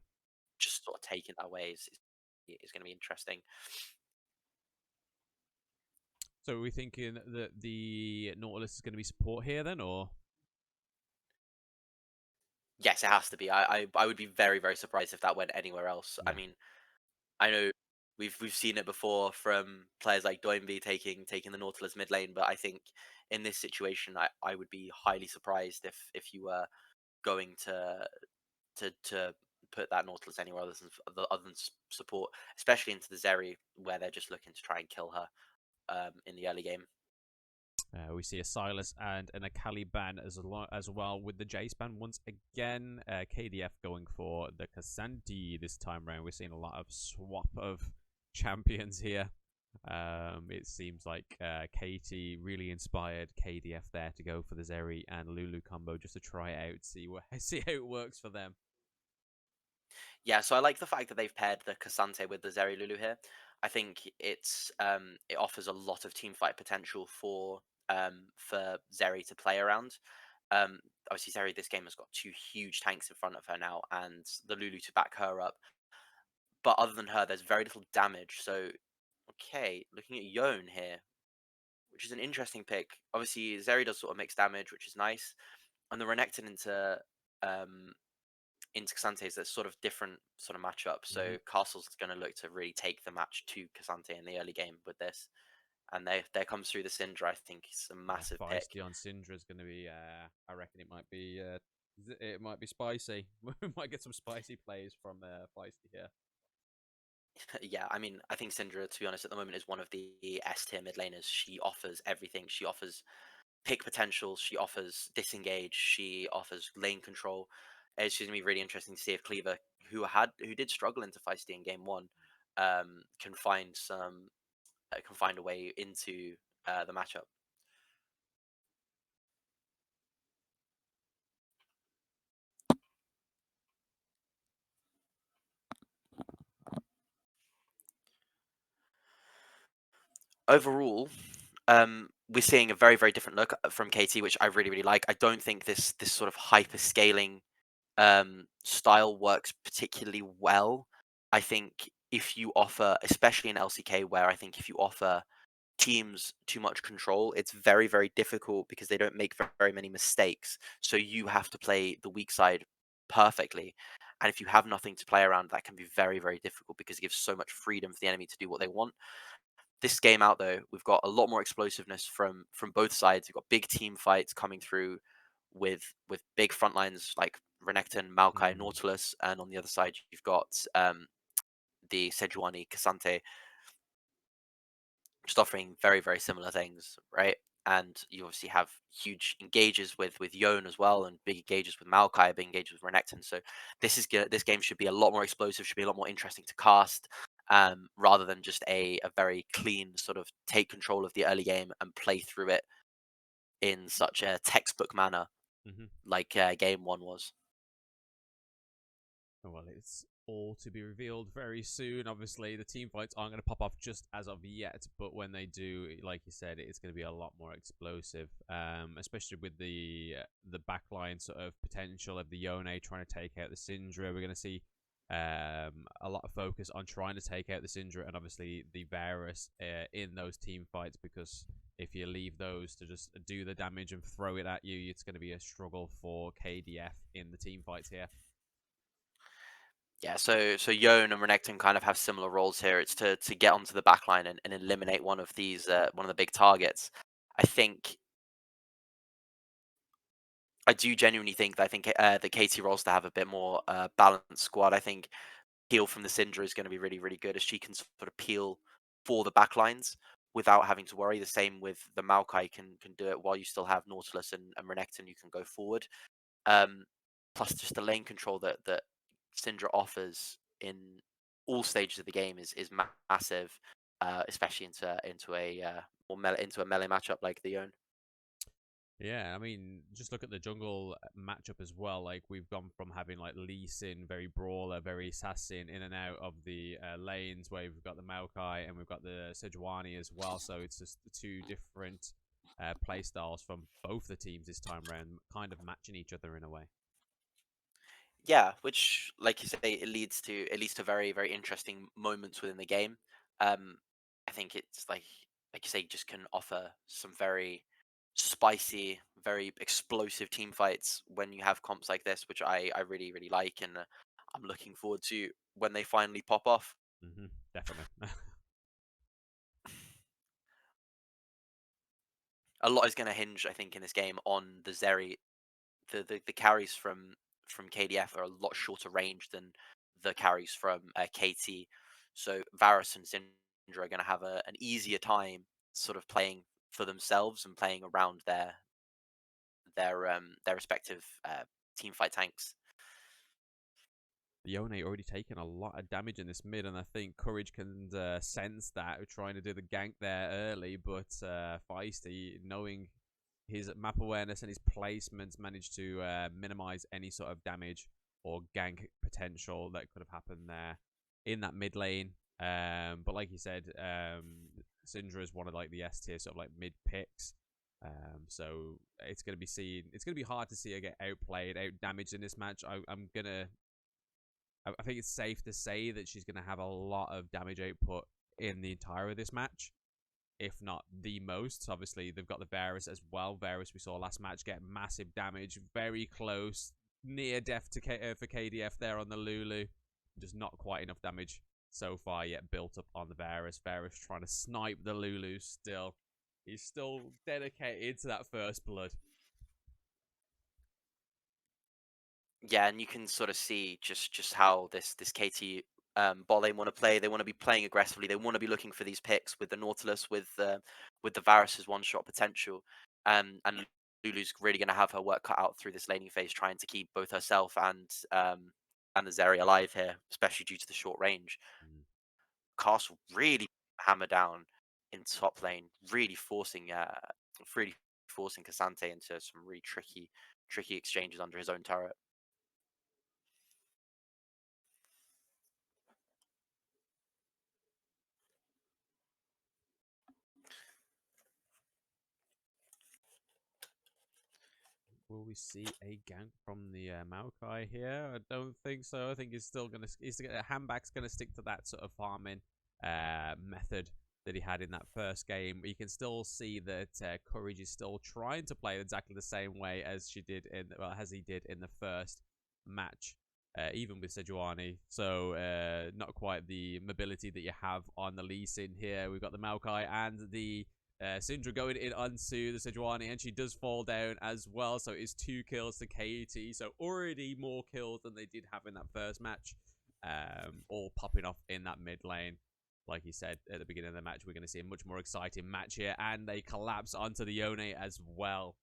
just sort of taking that away is going to be interesting. So are we thinking that the Nautilus is going to be support here then, or? Yes, it has to be. I would be very surprised if that went anywhere else. I Yeah. mean, I know we've seen it before from players like Doinby taking the Nautilus mid lane, but I think in this situation, I would be highly surprised if you were going to put that Nautilus anywhere other than support, especially into the Zeri, where they're just looking to try and kill her, in the early game. We see a Silas and an Akali ban as well with the Jace ban once again. KDF going for the Kassanti this time round. We're seeing a lot of swap of champions here. It seems like KT really inspired KDF there to go for the Zeri and Lulu combo just to try it out, see how it works for them. Yeah, so I like the fact that they've paired the Cassante with the Zeri Lulu here. I think it offers a lot of team fight potential for Zeri to play around. Um, Obviously Zeri this game has got two huge tanks in front of her now, and the Lulu to back her up. But other than her, there's very little damage. So okay, looking at Yone here, which is an interesting pick. Obviously Zeri does sort of mixed damage, which is nice, and the Renekton um into Casante's a sort of different sort of matchup. Mm-hmm. So Castle's going to look to really take the match to Casante in the early game with this, and there comes through the Syndra. I think it's a Yeah, massive pick. feisty on Syndra is going to be. I reckon it might be spicy. We might get some spicy plays from feisty here. Yeah, I mean, I think Syndra, to be honest, at the moment is one of the S tier mid laners. She offers everything. She offers pick potential. She offers disengage. She offers lane control. It's going to be really interesting to see if Cleaver, who did struggle into feisty in game one, can find can find a way into the matchup. Overall, we're seeing a very different look from KT, which I really like. I don't think this sort of hyper scaling style works particularly well. I think if you offer, especially in LCK, where I think if you offer teams too much control, it's very difficult because they don't make very many mistakes. So you have to play the weak side perfectly. And if you have nothing to play around, that can be very difficult because it gives so much freedom for the enemy to do what they want. This game out though, we've got a lot more explosiveness from both sides. We've got big team fights coming through with big front lines like Renekton, Maokai, Mm. Nautilus, and on the other side you've got the Sejuani, Kasante, just offering very similar things, right? And you obviously have huge engages with Yone as well, and big engages with Maokai, big engages with Renekton. So this game should be a lot more explosive, should be a lot more interesting to cast, rather than just a very clean sort of take control of the early game and play through it in such a textbook manner Mm-hmm. like game one was. Well, it's all to be revealed very soon. Obviously, the team fights aren't going to pop off just as of yet, but when they do, like you said, it's going to be a lot more explosive. Especially with the backline sort of potential of the Yone trying to take out the Syndra. We're going to see a lot of focus on trying to take out the Syndra and obviously the Varus in those team fights, because if you leave those to just do the damage and throw it at you, it's going to be a struggle for KDF in the team fights here. Yeah, so Yone and Renekton kind of have similar roles here. It's to get onto the backline and eliminate one of these one of the big targets. I think I do genuinely think that I think the KT Rolster have a bit more balanced squad. I think peel from the Syndra is going to be really good as she can sort of peel for the backlines without having to worry. The same with the Maokai can do it while you still have Nautilus and Renekton. You can go forward. Um, Plus just the lane control that Syndra offers in all stages of the game is massive, especially into a into a melee matchup like the own. Yeah, I mean, just look at the jungle matchup as well. Like we've gone from having like Lee Sin, very brawler, very assassin, in and out of the lanes. Where we've got the Maokai and we've got the Sejuani as well. So it's just the two different play styles from both the teams this time around, kind of matching each other in a way. Yeah, which, like you say, it leads to very very interesting moments within the game. Um, I think it's like you say, just can offer some very spicy, very explosive team fights when you have comps like this, which I really really like, and I'm looking forward to when they finally pop off. Definitely. A lot is going to hinge, I think, in this game on the Zeri. The carries from KDF are a lot shorter range than the carries from KT. So Varus and Syndra are going to have an easier time sort of playing for themselves and playing around their respective team fight tanks. Yone already taken a lot of damage in this mid, and I think Courage can sense that, trying to do the gank there early, but Feisty, knowing his map awareness and his placements, managed to minimize any sort of damage or gank potential that could have happened there in that mid lane. But like you said, Syndra is one of like the S tier sort of like mid picks. So it's gonna be seen. It's gonna be hard to see her get outplayed, out damaged in this match. I think it's safe to say that she's going to have a lot of damage output in the entire of this match, if not the most. Obviously, they've got the Varus as well. Varus, we saw last match, get massive damage, very close, near death to for KDF there on the Lulu. Just not quite enough damage so far yet built up on the Varus. Varus trying to snipe the Lulu still. He's still dedicated to that first blood. Yeah, and you can sort of see just how this KT bot lane want to play. They want to be playing aggressively. They want to be looking for these picks with the Nautilus, with the Varus's one shot potential. And Lulu's really going to have her work cut out through this laning phase, trying to keep both herself and the Zeri alive here, especially due to the short range. Mm. Castle really hammer down in top lane, really forcing Cassante into some really tricky exchanges under his own turret. Will we see a gank from the Maokai here? I don't think so. I think Handback's gonna stick to that sort of farming method that he had in that first game. You can still see that Courage is still trying to play exactly the same way as he did in the first match. Even with Sejuani, so not quite the mobility that you have on the Lee Sin here. We've got the Maokai and the Syndra going in onto the Sejuani, and she does fall down as well. So it's 2 kills to KT. So already more kills than they did have in that first match. All popping off in that mid lane. Like you said at the beginning of the match, we're going to see a much more exciting match here. And they collapse onto the Yone as well.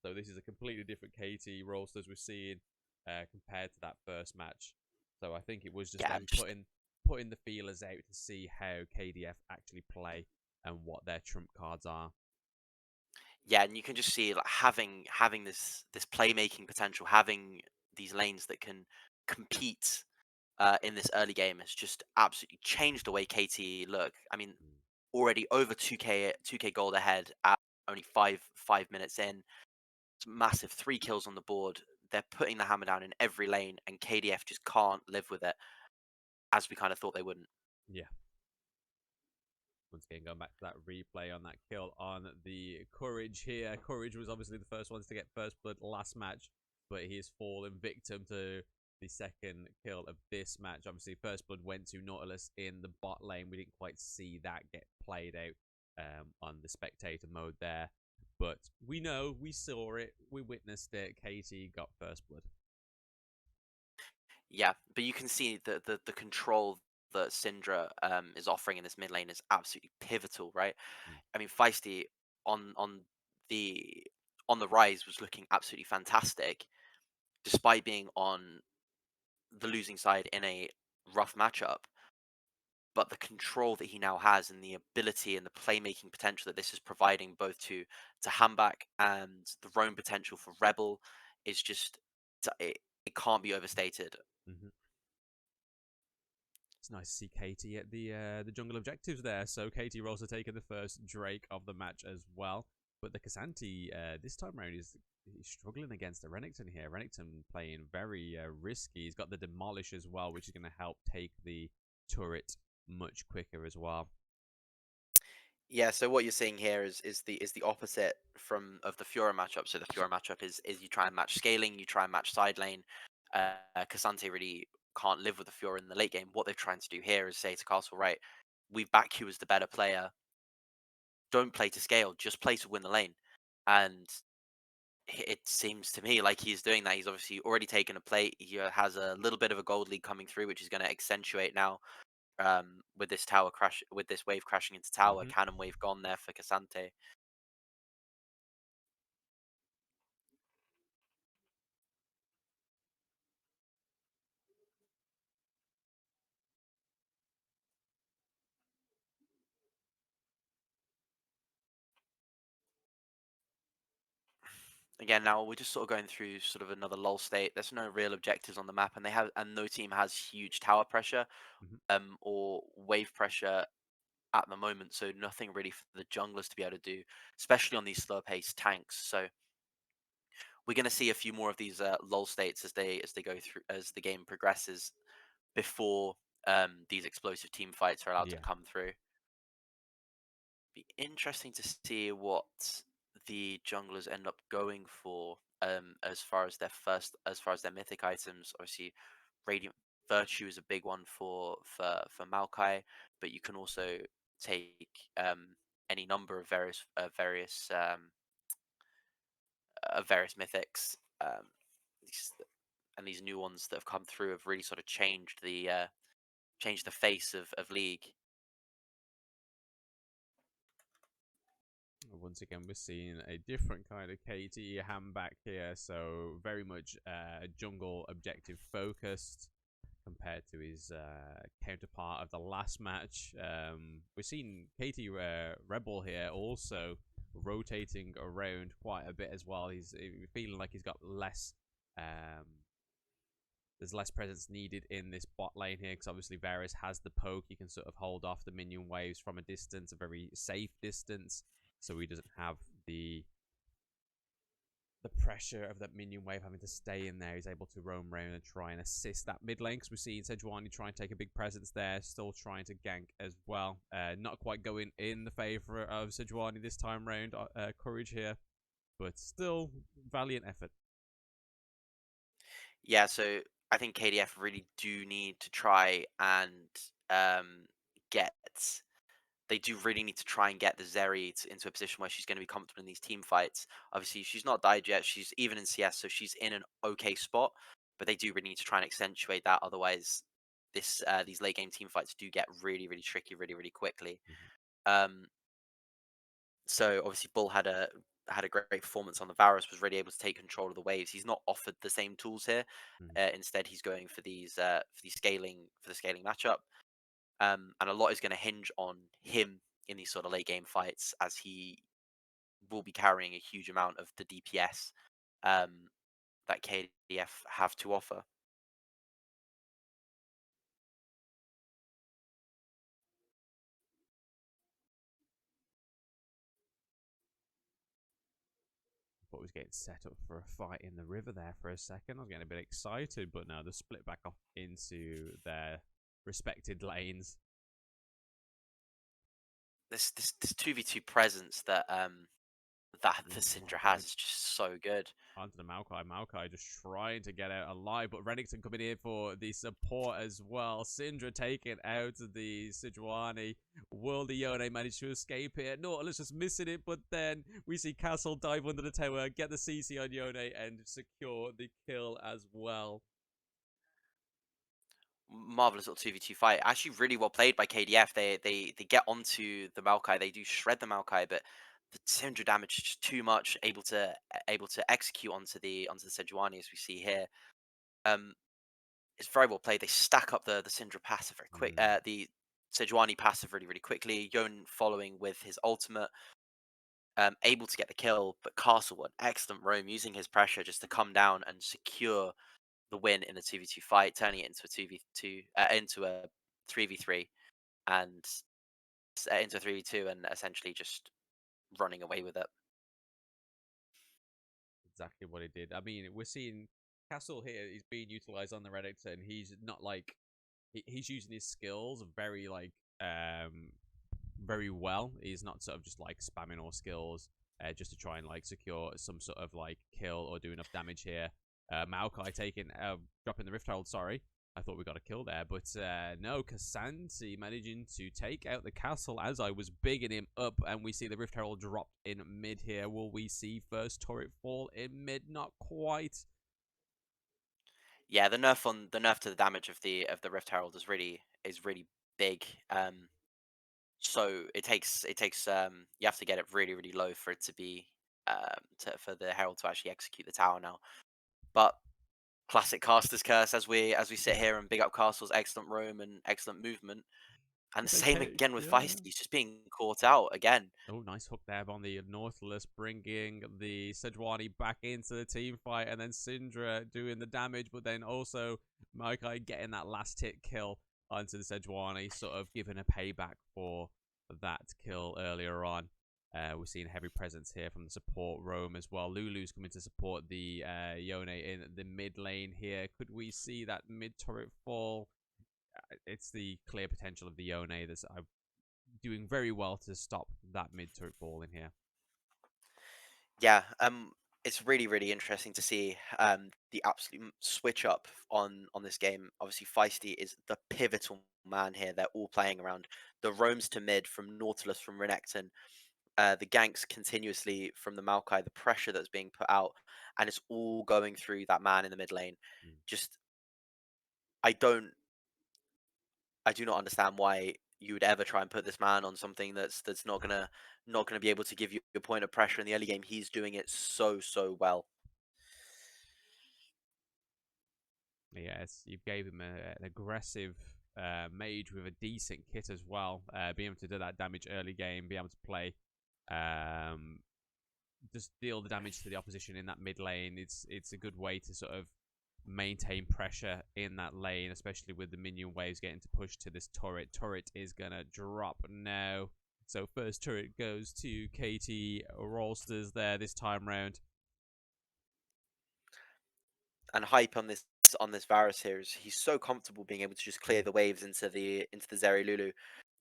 So this is a completely different KT Rolsters we're seeing compared to that first match. So I think it was just Yeah, them and just putting the feelers out to see how KDF actually play and what their trump cards are. yeah, and you can just see like having this playmaking potential, having these lanes that can compete in this early game has just absolutely changed the way KT look. I mean, Mm. already over 2k gold ahead at only five minutes in. It's massive, 3 kills on the board. They're putting the hammer down in every lane, and KDF just can't live with it, as we kind of thought they wouldn't. Yeah. Once again, going back to that replay on that kill on the Courage here. Courage was obviously the first ones to get first blood last match, but he has fallen victim to the second kill of this match. Obviously, first blood went to Nautilus in the bot lane. We didn't quite see that get played out on the spectator mode there. But we know, we saw it, we witnessed it. KT got first blood. Yeah, but you can see the control that Syndra is offering in this mid lane is absolutely pivotal, right? Mm. I mean, Feisty on the on the rise was looking absolutely fantastic, despite being on the losing side in a rough matchup. but the control that he now has and the ability and the playmaking potential that this is providing both to Hambak and the roam potential for Rebel is just it can't be overstated. Hmm. It's nice to see Katie at the jungle objectives there. So Katie Rolster taking the first Drake of the match as well. But the Casanti this time around is he's struggling against the Renekton here. Renekton playing very risky. He's got the Demolish as well, which is going to help take the turret much quicker as well. Yeah, so what you're seeing here is the opposite from of the Fiora matchup. So the Fiora matchup is you try and match scaling, you try and match side lane. Cassante really can't live with the Fiora in the late game. What they're trying to do here is say to Castle, right, we back you as the better player. Don't play to scale, just play to win the lane. And it seems to me like he's doing that. He's obviously already taken a plate. He has a little bit of a gold lead coming through, which is going to accentuate now with this tower crash, with this wave crashing into tower. Hmm. Cannon wave gone there for Cassante. Again, now we're just sort of going through sort of another lull state. There's no real objectives on the map, and no team has huge tower pressure, Hmm. or wave pressure at the moment. So nothing really for the junglers to be able to do, especially on these slow paced tanks. So we're going to see a few more of these lull states as they go through as the game progresses before these explosive team fights are allowed to Yeah. come through. Be interesting to see what the junglers end up going for as far as their mythic items. Obviously, Radiant Virtue is a big one for Maokai, but you can also take any number of various mythics. These, and these new ones that have come through have really sort of changed the face of League. Once again, we're seeing a different kind of KT handback here, so very much jungle objective focused compared to his counterpart of the last match. We're seeing KT Rebel here also rotating around quite a bit as well. He's feeling like he's got less. There's less presence needed in this bot lane here because obviously Varus has the poke. He can sort of hold off the minion waves from a distance, a very safe distance, so he doesn't have the pressure of that minion wave having to stay in there. He's able to roam around and try and assist that mid lane because we see Sejuani try and take a big presence there, still trying to gank as well. Not quite going in the favour of Sejuani this time round. Courage here, but still valiant effort. Yeah, so I think KDF really do need to try and um, get. They do really need to try and get the Zeri into a position where she's going to be comfortable in these team fights. Obviously, she's not died yet. She's even in CS, so she's in an okay spot. But they do really need to try and accentuate that. Otherwise, these late game team fights do get really, really tricky, really, really quickly. Mhm. Um, so obviously, Bull had a great performance on the Varus, was really able to take control of the waves. He's not offered the same tools here. Mhm. Instead, he's going for the scaling matchup. And a lot is going to hinge on him in these sort of late game fights, as he will be carrying a huge amount of the DPS um, that KDF have to offer. Thought was getting set up for a fight in the river there for a second. I was getting a bit excited, but no, they split back off into their respected lanes. This 2v2 presence that the Ooh, Syndra has right is just so good. onto the Maokai. Maokai just trying to get out alive, but Renekton coming in for the support as well. Syndra taking out the Sejuani. Will the Yone manage to escape here? Nautilus just missing it, but then we see Castle dive under the tower, get the CC on Yone, and secure the kill as well. Marvelous little 2v2 fight. Actually, really well played by KDF. They get onto the Maokai. They do shred the Maokai, but the 200 damage is just too much. Able to execute onto the Sejuani, as we see here. Um, it's very well played. They stack up the Syndra passive very quick. Mm. The Sejuani passive really, really quickly. Yon following with his ultimate, able to get the kill, but Castle, an excellent roam, using his pressure just to come down and secure the win in a 2v2 fight, turning it into a 2v2, into a 3v3, and into a 3v2, and essentially just running away with it. Exactly what he did. I mean, we're seeing Castle here. He's being utilized on the Redditor, and he's not like he's using his skills very very well. He's not sort of just like spamming all skills just to try and like secure some sort of like kill or do enough damage here. Maokai taking dropping the Rift Herald. Sorry, I thought we got a kill there, but no. Kasanti managing to take out the castle as I was bigging him up, and we see the Rift Herald dropped in mid here. Will we see first turret fall in mid? Not quite. Yeah, the nerf to the damage of the Rift Herald is really big. So it takes you have to get it really, really low for it to be for the Herald to actually execute the tower now. But classic caster's curse, as we sit here and big up Castle's excellent roam and excellent movement. And the It's same okay. again with Yeah. Feisty, he's just being caught out again. Oh, nice hook there on the Nautilus, bringing the Sejuani back into the team fight, and then Syndra doing the damage, but then also Maokai getting that last hit kill onto the Sejuani, sort of giving a payback for that kill earlier on. We're seeing heavy presence here from the support roam as well. Lulu's coming to support the Yone in the mid lane here. Could we see that mid turret fall? It's the clear potential of the Yone that's doing very well to stop that mid turret ball in here. Yeah, it's really, really interesting to see the absolute switch up on this game. Obviously, Feisty is the pivotal man here. They're all playing around the roams to mid from Nautilus, from Renekton, the ganks continuously from the Maokai, the pressure that's being put out, and it's all going through that man in the mid lane. Mm. Just I don't I do not understand why you would ever try and put this man on something that's not gonna be able to give you a point of pressure in the early game. He's doing it so well. Yes, you gave him an aggressive mage with a decent kit as well. Being able to do that damage early game, be able to play, um, just deal the damage to the opposition in that mid lane. It's a good way to sort of maintain pressure in that lane, especially with the minion waves getting to push to this turret. Turret is gonna drop now. So first turret goes to KT Rolsters there this time round. And hype on this Varus here is he's so comfortable being able to just clear Mm. the waves into the Zeri Lulu.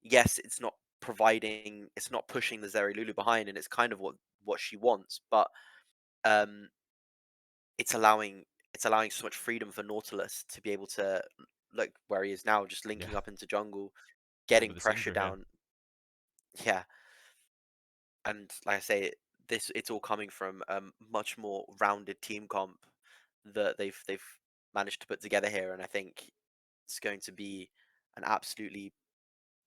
Yes, it's not pushing the Zeri Lulu behind, and it's kind of what she wants, but um, it's allowing it's allowing so much freedom for Nautilus to be able to look where he is now, just Yeah, linking up into jungle, and getting with the pressure Syndra here. down. Yeah, and like I say, this it's all coming from a much more rounded team comp that they've managed to put together here, and I think it's going to be an absolutely.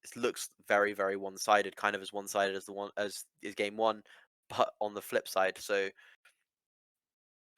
It looks very very one sided, kind of as one sided as the one as is game one, but on the flip side. So we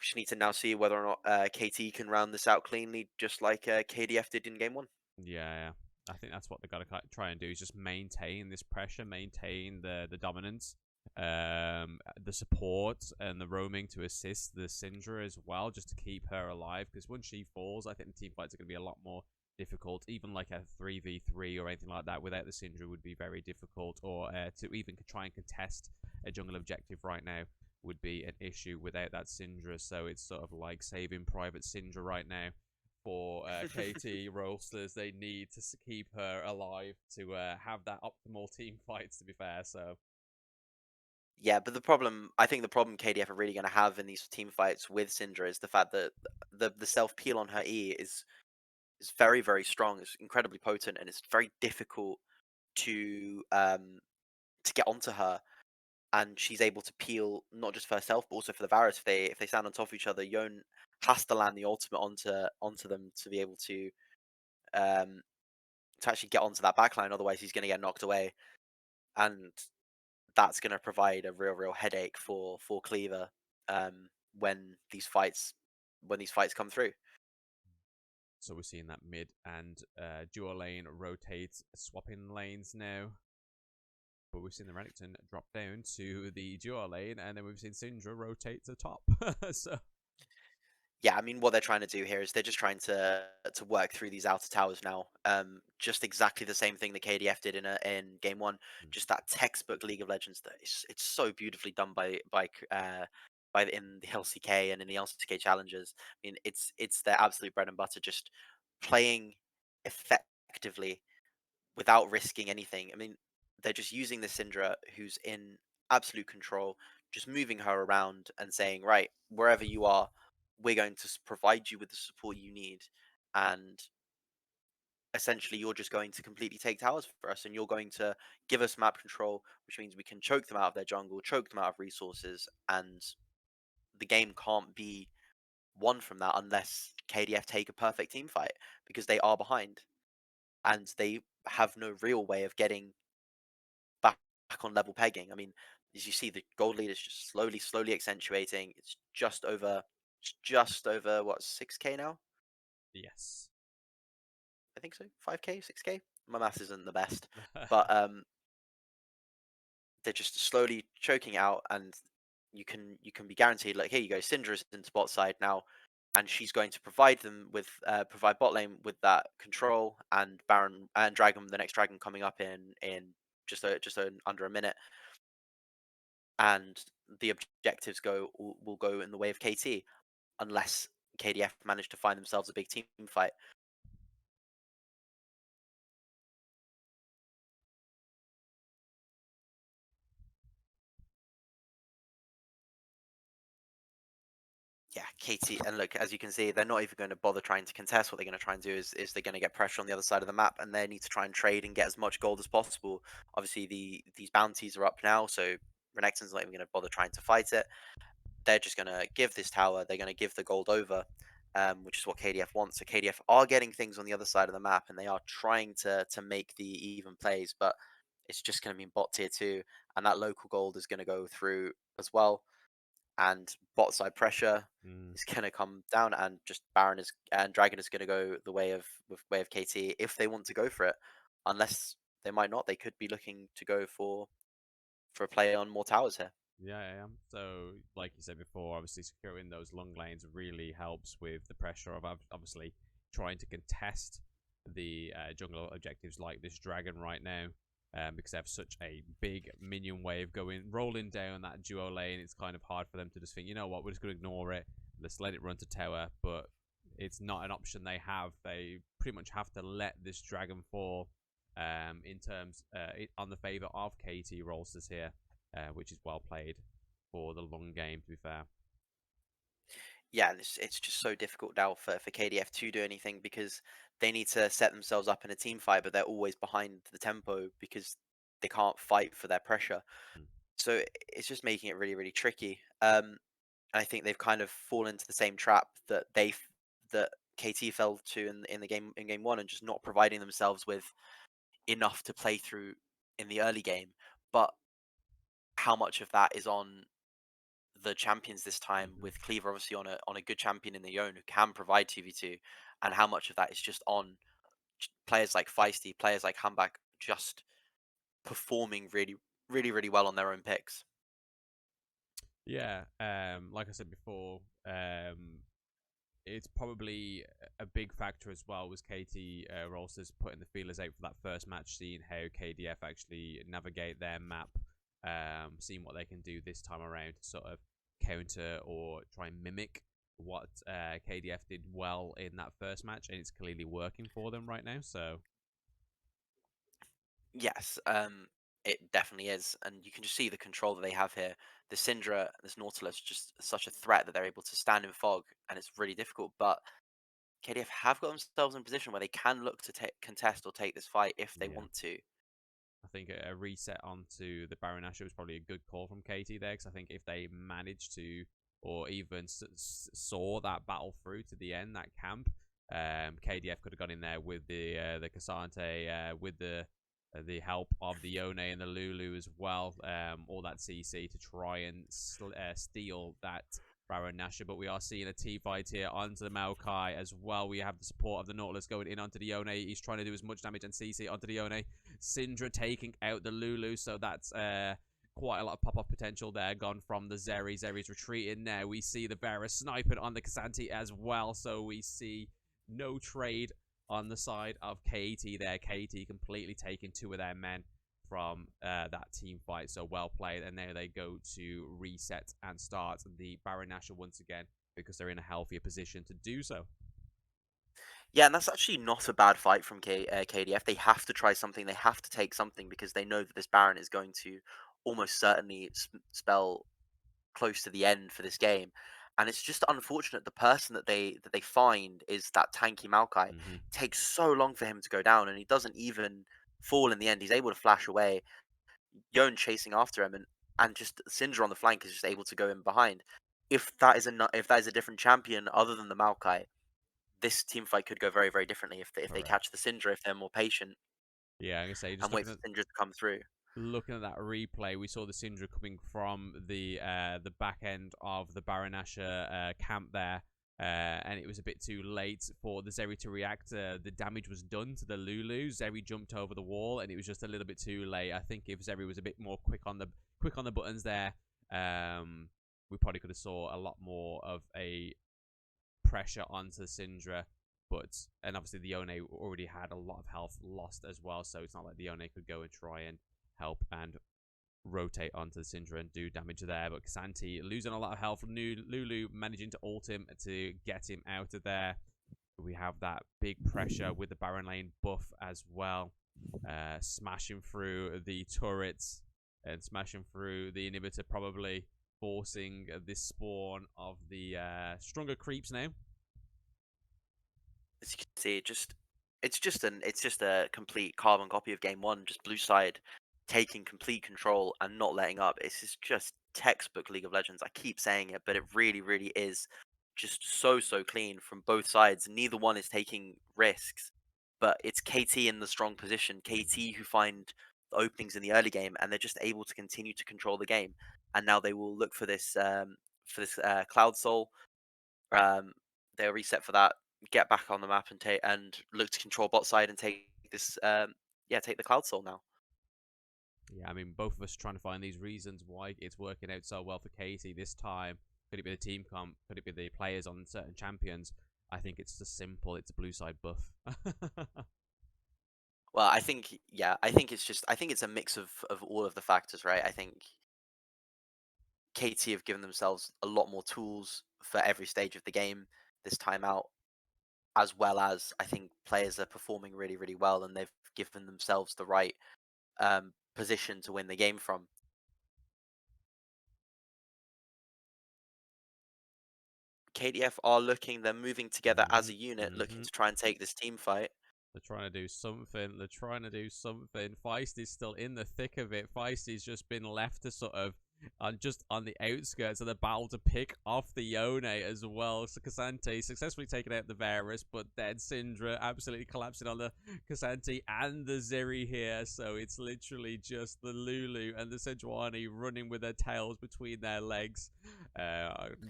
just need to now see whether or not KT can round this out cleanly, just like KDF did in game one. Yeah, I think that's what they got to try and do is just maintain this pressure, maintain the dominance, the support and the roaming to assist the Syndra as well, just to keep her alive. Because once she falls, I think the team fights are going to be a lot more difficult. Even like a 3v3 or anything like that without the Syndra would be very difficult. Or to even try and contest a jungle objective right now would be an issue without that Syndra. So it's sort of like saving Private Syndra right now for KT Rolsters. They need to keep her alive to have that optimal team fights. To be fair, so Yeah, but I think the problem KDF are really going to have in these team fights with Syndra is the fact that the self peel on her E is very very strong. It's incredibly potent, and it's very difficult to get onto her. And she's able to peel not just for herself but also for the Varus. If they stand on top of each other, Yon has to land the ultimate onto them to be able um to actually get onto that backline. Otherwise, he's going to get knocked away, and that's going to provide a real headache for Cleaver um, when these fights when these fights come through. So we're seeing that mid and dual lane rotate, swapping lanes now. But we've seen the Renekton drop down to the dual lane, and then we've seen Syndra rotate to top. So Yeah, I mean, what they're trying to do here is they're just trying to work through these outer towers now. Just exactly the same thing that KDF did in game one. Just that textbook League of Legends. That it's so beautifully done in the LCK and in the LCK challenges. I mean, it's their absolute bread and butter. Just playing effectively without risking anything. I mean, they're just using the Syndra who's in absolute control, just moving her around and saying, right, wherever you are, we're going to provide you with the support you need. And essentially, you're just going to completely take towers for us and you're going to give us map control, which means we can choke them out of their jungle, choke them out of resources. And the game can't be won from that unless KDF take a perfect team fight because they are behind and they have no real way of getting back on level pegging. I mean, as you see, the gold lead is just slowly accentuating. It's just over what 6K now. yes. I think so, 5K, 6K. My math isn't the best, but they're just slowly choking out, and you can be guaranteed like here you go, Syndra's in spot side now, and she's going to provide them with provide bot lane with that control and Baron and Dragon, the next Dragon coming up in under a minute, and the objectives will go in the way of KT unless KDF manage to find themselves a big team fight. Yeah, KT, and look, as you can see, they're not even going to bother trying to contest. What they're going to try and do is they're going to get pressure on the other side of the map, and they need to try and trade and get as much gold as possible. Obviously, these bounties are up now, so Renekton's not even going to bother trying to fight it. They're just going to give this tower. They're going to give the gold over, which is what KDF wants. So KDF are getting things on the other side of the map, and they are trying to make the even plays, but it's just going to be bot tier 2, and that local gold is going to go through as well, and bot side pressure Mm. is going to come down, and just Baron is and Dragon is going to go the way of KT if they want to go for it. Unless they might not, they could be looking to go for a play on more towers here. Yeah, I am. So, like you said before, obviously securing those long lanes really helps with the pressure of obviously trying to contest the jungle objectives like this dragon right now, because they have such a big minion wave rolling down that duo lane. It's kind of hard for them to just think, you know what, we're just going to ignore it. Let's let it run to tower, but it's not an option they have. They pretty much have to let this dragon fall. In terms on the favor of KT Rolsters here, which is well played for the long game, to be fair. Yeah, and it's just so difficult now for KDF to do anything because they need to set themselves up in a team fight, but they're always behind the tempo because they can't fight for their pressure. Mm. So it's just making it really tricky. I think they've kind of fallen into the same trap that KT fell to in the game in game one, and just not providing themselves with enough to play through in the early game. But how much of that is on the champions this time, Mm-hmm. with Cleaver obviously on a good champion in the Yone who can provide 2v2, and how much of that is just on players like Feisty, players like Hambach just performing really well on their own picks. Yeah, like I said before, it's probably a big factor as well was KT Rolsters putting the feelers out for that first match, seeing how KDF actually navigate their map, seeing what they can do this time around to sort of counter or try and mimic what KDF did well in that first match, and it's clearly working for them right now. So Yes, it definitely is, and you can just see the control that they have here. The Syndra, this Nautilus, just such a threat that they're able to stand in fog, and it's really difficult. But KDF have got themselves in a position where they can look to contest or take this fight if they yeah, want to. I think a reset onto the Baron Asher was probably a good call from KT there, because I think if they managed to, or even saw that battle through to the end, that camp, KDF could have gone in there with the Cassante, with the help of the Yone and the Lulu as well, all that CC to try and steal that Baron Nashor, but we are seeing a team fight here onto the Maokai as well. We have the support of the Nautilus going in onto the Yone. He's trying to do as much damage and CC onto the Yone. Syndra taking out the Lulu, so that's quite a lot of pop-off potential there gone from the Zeri. Zeri's retreating now. We see the Vera sniping on the K'Sante as well, so we see no trade on the side of KT there. KT completely taking 2 of their men from that team fight, so well played. And now they go to reset and start the Baron Nashor once again because they're in a healthier position to do so. Yeah, and that's actually not a bad fight from KDF. They have to try something. They have to take something because they know that this Baron is going to almost certainly spell close to the end for this game. And it's just unfortunate the person that they find is that tanky Maokai. It Hmm. takes so long for him to go down, and he doesn't even fall in the end. He's able to flash away. Yon chasing after him, and just Syndra on the flank is just able to go in behind. If that is a different champion other than the Maokai, this team fight could go very, very differently if they catch Correct. the Syndra, if they're more patient Yeah, I'm gonna say just and wait for Syndra to come through. looking at that replay, we saw the Syndra coming from the back end of the Baron Nashor camp there. And it was a bit too late for the Zeri to react. The damage was done to the Lulu. Zeri jumped over the wall, and it was just a little bit too late. I think if Zeri was a bit more quick on the buttons there, we probably could have saw a lot more of a pressure onto Syndra. And obviously the Yone already had a lot of health lost as well, so it's not like the Yone could go and try and help and rotate onto the Syndra and do damage there. But K'Sante losing a lot of health. Lulu managing to ult him to get him out of there. We have that big pressure with the Baron Lane buff as well. Smashing through the turrets and smashing through the inhibitor, probably forcing this spawn of the stronger creeps now. As you can see, it's just a complete carbon copy of game one. Just blue side taking complete control and not letting up. It's just textbook League of Legends. I keep saying it, but it really, really is just so clean from both sides. Neither one is taking risks, but it's KT in the strong position. KT who find the openings in the early game, and they're just able to continue to control the game. And now they will look for this Cloud Soul. Um, they'll reset for that, get back on the map, and look to control bot side and take this. Take the Cloud Soul now. Yeah, I mean, both of us trying to find these reasons why it's working out so well for KT this time. Could it be the team comp? Could it be the players on certain champions? I think it's just simple. It's a blue side buff. Well, I think I think it's a mix of all of the factors, right? I think KT have given themselves a lot more tools for every stage of the game this time out, as well as I think players are performing really, really well, and they've given themselves the right position to win the game from. KDF are they're moving together as a unit, looking to try and take this team fight. They're trying to do something. They're trying to do something. Feisty's still in the thick of it. Feisty's just been left to sort of just on the outskirts of the battle to pick off the Yone as well. So K'Sante successfully taking out the Varus, but then Syndra absolutely collapsing on the K'Sante and the Zeri here. So it's literally just the Lulu and the Sejuani running with their tails between their legs.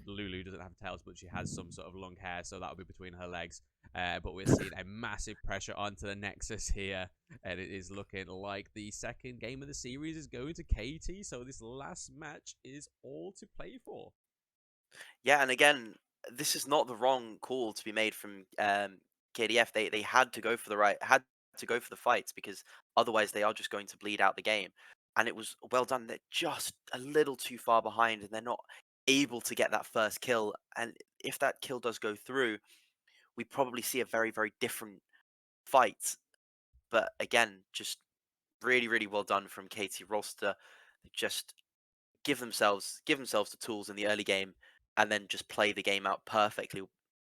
Lulu doesn't have tails, but she has some sort of long hair, so that'll be between her legs. But we're seeing a massive pressure onto the Nexus here, and it is looking like the second game of the series is going to KT, so this last match is all to play for. Yeah, and again, this is not the wrong call to be made from KDF. They had to go for had to go for the fights because otherwise they are just going to bleed out the game. And it was well done. They're just a little too far behind, and they're not able to get that first kill. And if that kill does go through, we probably see a very, very different fight. But again, just really, really well done from KT Rolster. Just give themselves the tools in the early game and then just play the game out perfectly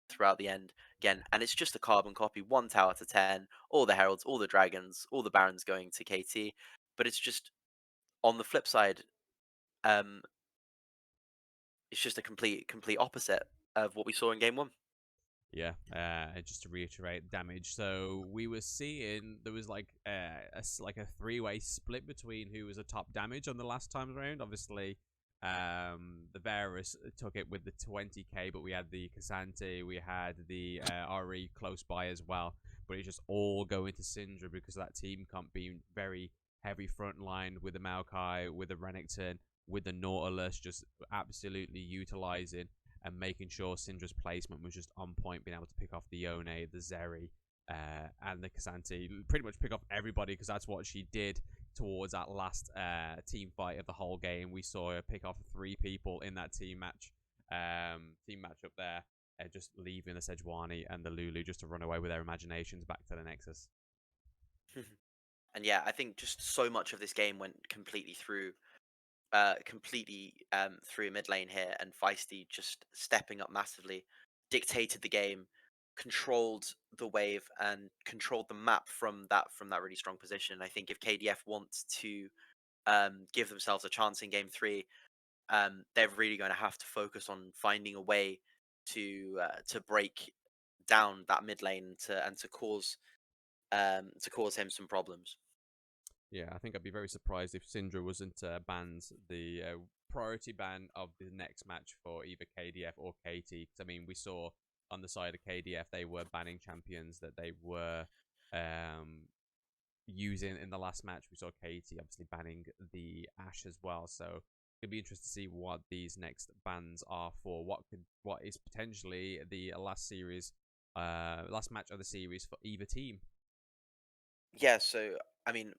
throughout the end again. And it's just a carbon copy, one tower to 10, all the heralds, all the dragons, all the barons going to KT. But it's just on the flip side, um, it's just a complete opposite of what we saw in game one. Yeah, and just to reiterate damage. So we were seeing there was like a three-way split between who was a top damage on the last time around. Obviously, The Varus took it with the 20k, but we had the Cassante, we had the RE close by as well. But it's just all going to Syndra because of that team comp being very heavy front line with the Maokai, with the Renekton, with the Nautilus, just absolutely utilizing and making sure Syndra's placement was just on point, being able to pick off the Yone, the Zeri, and the Cassante. Pretty much pick off everybody because that's what she did towards that last team fight of the whole game. We saw her pick off 3 people in that team match up there, just leaving the Sejuani and the Lulu just to run away with their imaginations back to the Nexus. And yeah, I think just so much of this game went completely through mid lane here, and Feisty just stepping up massively, dictated the game, controlled the wave, and controlled the map from that really strong position. I think if KDF wants to give themselves a chance in game three, they're really going to have to focus on finding a way to break down that mid lane to cause him some problems. Yeah, I think I'd be very surprised if Syndra wasn't banned the priority ban of the next match for either KDF or KT. Because I mean, we saw on the side of KDF they were banning champions that they were using in the last match. We saw KT obviously banning the Ashe as well. So it'll be interesting to see what these next bans are for. What is potentially the last match of the series for either team. Yeah, so I mean,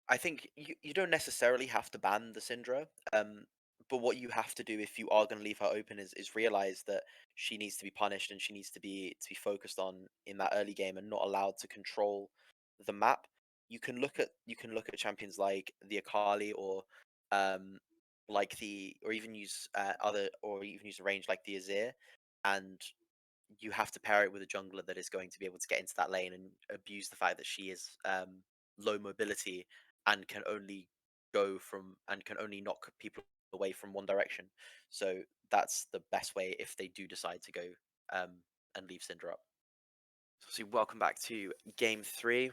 I think you don't necessarily have to ban the Syndra, but what you have to do if you are going to leave her open is realize that she needs to be punished and she needs to be focused on in that early game and not allowed to control the map. You can look at champions like the Akali um or even use a range like the Azir, and you have to pair it with a jungler that is going to be able to get into that lane and abuse the fact that she is low mobility and can only knock people away from one direction. So that's the best way if they do decide to go um, and leave Syndra up. So welcome back to game three,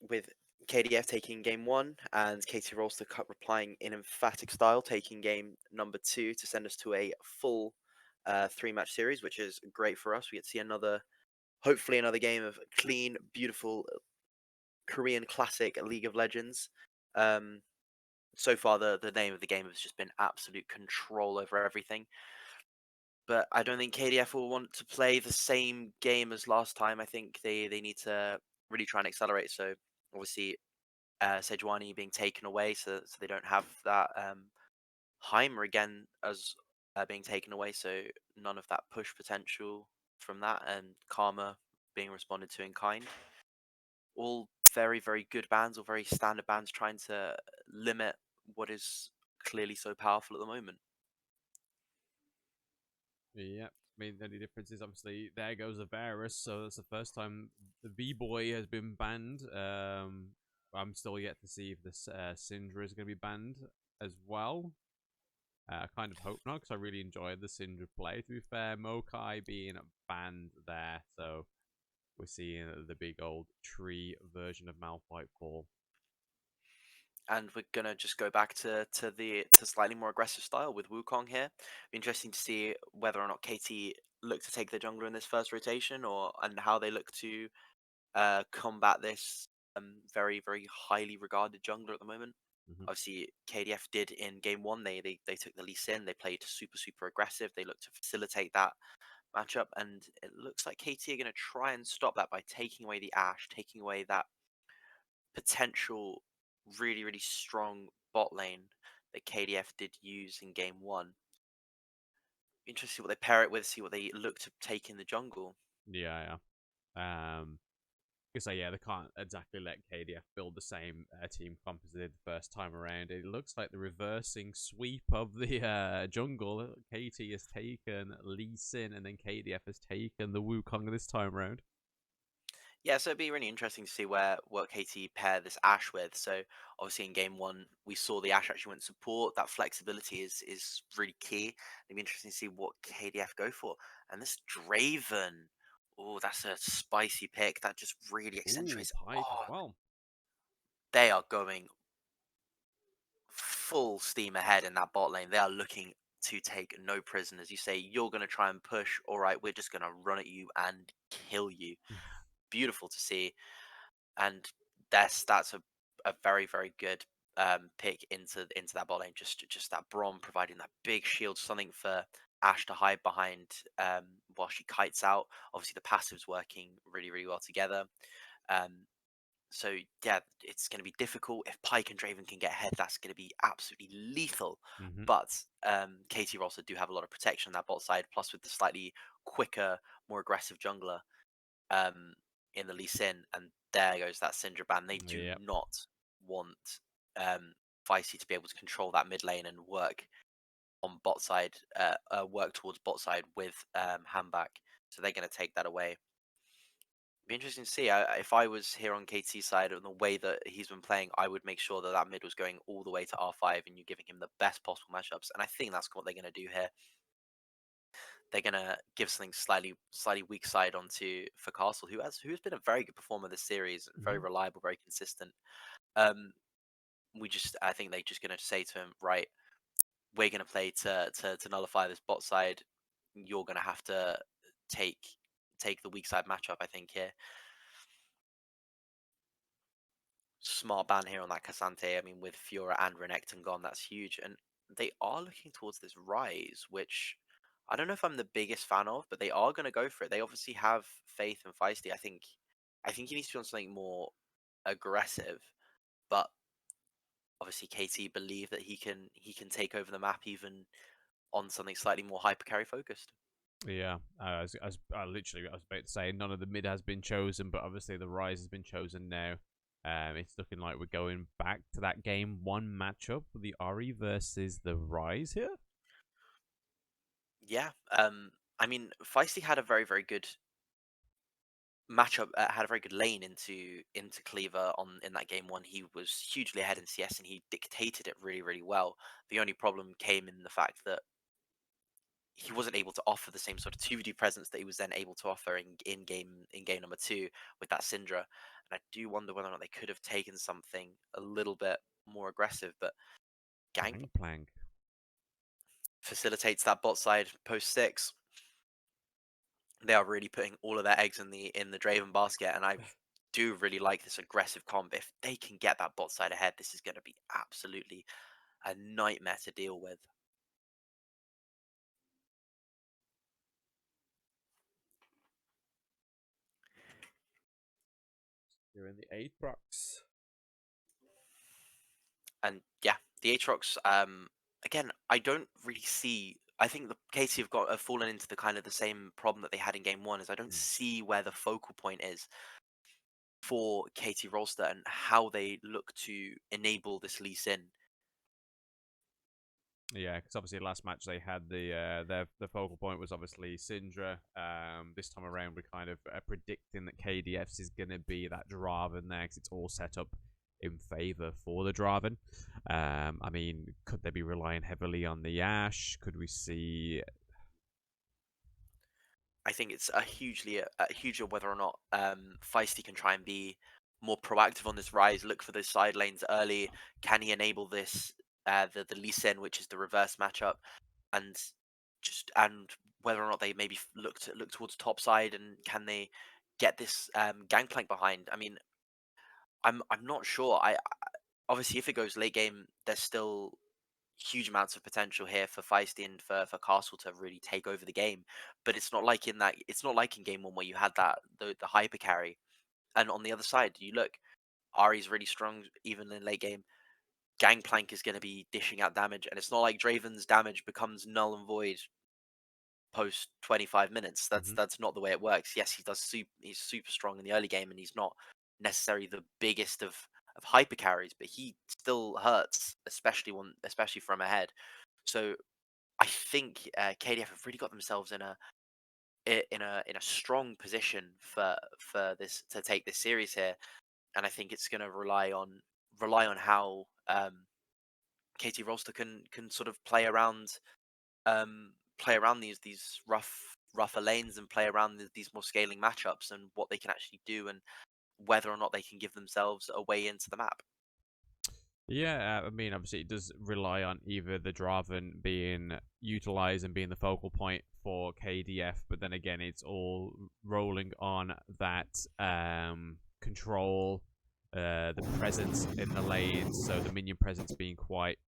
with KDF taking game one and KT Rolster replying in emphatic style, taking game number two to send us to a full 3-match series, which is great for us. We get to see hopefully another game of clean, beautiful Korean classic League of Legends. Um, so far, the name of the game has just been absolute control over everything. But I don't think KDF will want to play the same game as last time. I think they need to really try and accelerate. So obviously, Sejuani being taken away, so they don't have that Heimer again as being taken away. So none of that push potential from that, and Karma being responded to in kind. All very very good bands, or very standard bands, trying to limit what is clearly so powerful at the moment. Yeah, I mean, the only difference is obviously there goes the Varus, so that's the first time the V Boy has been banned. I'm still yet to see if this Syndra is going to be banned as well. I kind of hope not, because I really enjoyed the Syndra play. To be fair, Mokai being banned there, so we're seeing the big old tree version of Malphite fall. And we're gonna just go back to slightly more aggressive style with Wukong here. Be interesting to see whether or not KT look to take the jungler in this first rotation, and how they look to combat this very very highly regarded jungler at the moment. Mm-hmm. Obviously, KDF did in game one. They took the Lee Sin. They played super aggressive. They looked to facilitate that matchup, and it looks like KT are going to try and stop that by taking away the Ashe, taking away that potential really, really strong bot lane that KDF did use in game one. Interesting to see what they pair it with, see what they look to take in the jungle. Yeah, yeah. So yeah, they can't exactly let KDF build the same team comp as they did the first time around. It looks like the reversing sweep of the jungle. KT has taken Lee Sin, and then KDF has taken the Wukong this time around. Yeah, so it'd be really interesting to see what KT pair this Ashe with. So obviously in game one we saw the Ashe actually went support. That flexibility is really key. It'd be interesting to see what KDF go for. And this Draven, oh, that's a spicy pick. That just really Ooh, accentuates. Pyke as Oh, well. they are going full steam ahead in that bot lane. They are looking to take no prisoners. You say you're going to try and push. All right, we're just going to run at you and kill you. Beautiful to see, and that's a very very good pick into that bot lane. Just that Braum providing that big shield, something for Ash to hide behind while she kites out. Obviously, the passive's working really really well together. Um, so yeah, it's going to be difficult. If Pyke and Draven can get ahead, that's going to be absolutely lethal. Mm-hmm. But KT Rolster do have a lot of protection on that bot side, plus with the slightly quicker, more aggressive jungler um, in the Lee Sin, and there goes that Syndra ban. They do Yep. not want um, Vicey to be able to control that mid lane and work on bot side, work towards bot side with handback. So they're going to take that away. Be interesting to see. If I was here on KT's side and the way that he's been playing, I would make sure that that mid was going all the way to R5 and you're giving him the best possible matchups. And I think that's what they're going to do here. They're going to give something slightly weak side onto for Castle, who has been a very good performer this series, very Mm-hmm. reliable, very consistent. Um, I think they're just going to say to him, right, we're going to play to nullify this bot side. You're going to have to take the weak side matchup. I think here. Smart ban here on that Cassante. I mean, with Fiora and Renekton gone, that's huge. And they are looking towards this Rise, which I don't know if I'm the biggest fan of, but they are going to go for it. They obviously have faith in Feisty. I think he needs to be on something more aggressive, but obviously KT believe that he can take over the map even on something slightly more hyper carry focused. Yeah, I was about to say none of the mid has been chosen, but obviously the Rise has been chosen now. It's looking like we're going back to that game one matchup, the Ori versus the Rise here. Yeah. I mean, Feisty had a very, very good matchup, had a very good lane into Cleaver on in that game one. He was hugely ahead in CS and he dictated it really really well. The only problem came in the fact that he wasn't able to offer the same sort of 2D presence that he was then able to offer in game number two with that Syndra. And I do wonder whether or not they could have taken something a little bit more aggressive, but Gang Gangplank. facilitates that bot side post six. They are really putting all of their eggs in the Draven basket, and I do really like this aggressive comp. If they can get that bot side ahead, this is going to be absolutely a nightmare to deal with. You're in the Aatrox. And yeah, the Aatrox, again, I don't really see. I think the KC have fallen into the kind of the same problem that they had in game one. Is I don't see where the focal point is for KT Rolster and how they look to enable this Lee Sin. Yeah, because obviously last match they had the focal point was obviously Syndra. This time around we're kind of predicting that KDF.C is going to be that Draven there because it's all set up in favor for the Draven. I mean, could they be relying heavily on the Ash? Could we see? I think it's a huge whether or not Feisty can try and be more proactive on this rise, look for those side lanes early. Can he enable this the Lee Sin, which is the reverse matchup, and and whether or not they maybe look towards top side and can they get this gangplank behind? I mean, I'm not sure. Obviously if it goes late game, there's still huge amounts of potential here for Feisty and for Castle to really take over the game. But it's not like in game one where you had the hyper carry. And on the other side, you look, Ari's really strong even in late game. Gangplank is going to be dishing out damage, and it's not like Draven's damage becomes null and void post 25 minutes. That's Mhm. that's not the way it works. Yes, he's super strong in the early game, and he's not necessarily the biggest of hyper carries, but he still hurts, especially from ahead. So I think KDF have really got themselves in a strong position for this to take this series here, and I think it's going to rely on how KT Rolster can sort of play around these rougher lanes and play around these more scaling matchups and what they can actually do and whether or not they can give themselves a way into the map. Yeah, I mean, obviously, it does rely on either the Draven being utilized and being the focal point for KDF, but then again, it's all rolling on that control, the presence in the lanes, so the minion presence being quite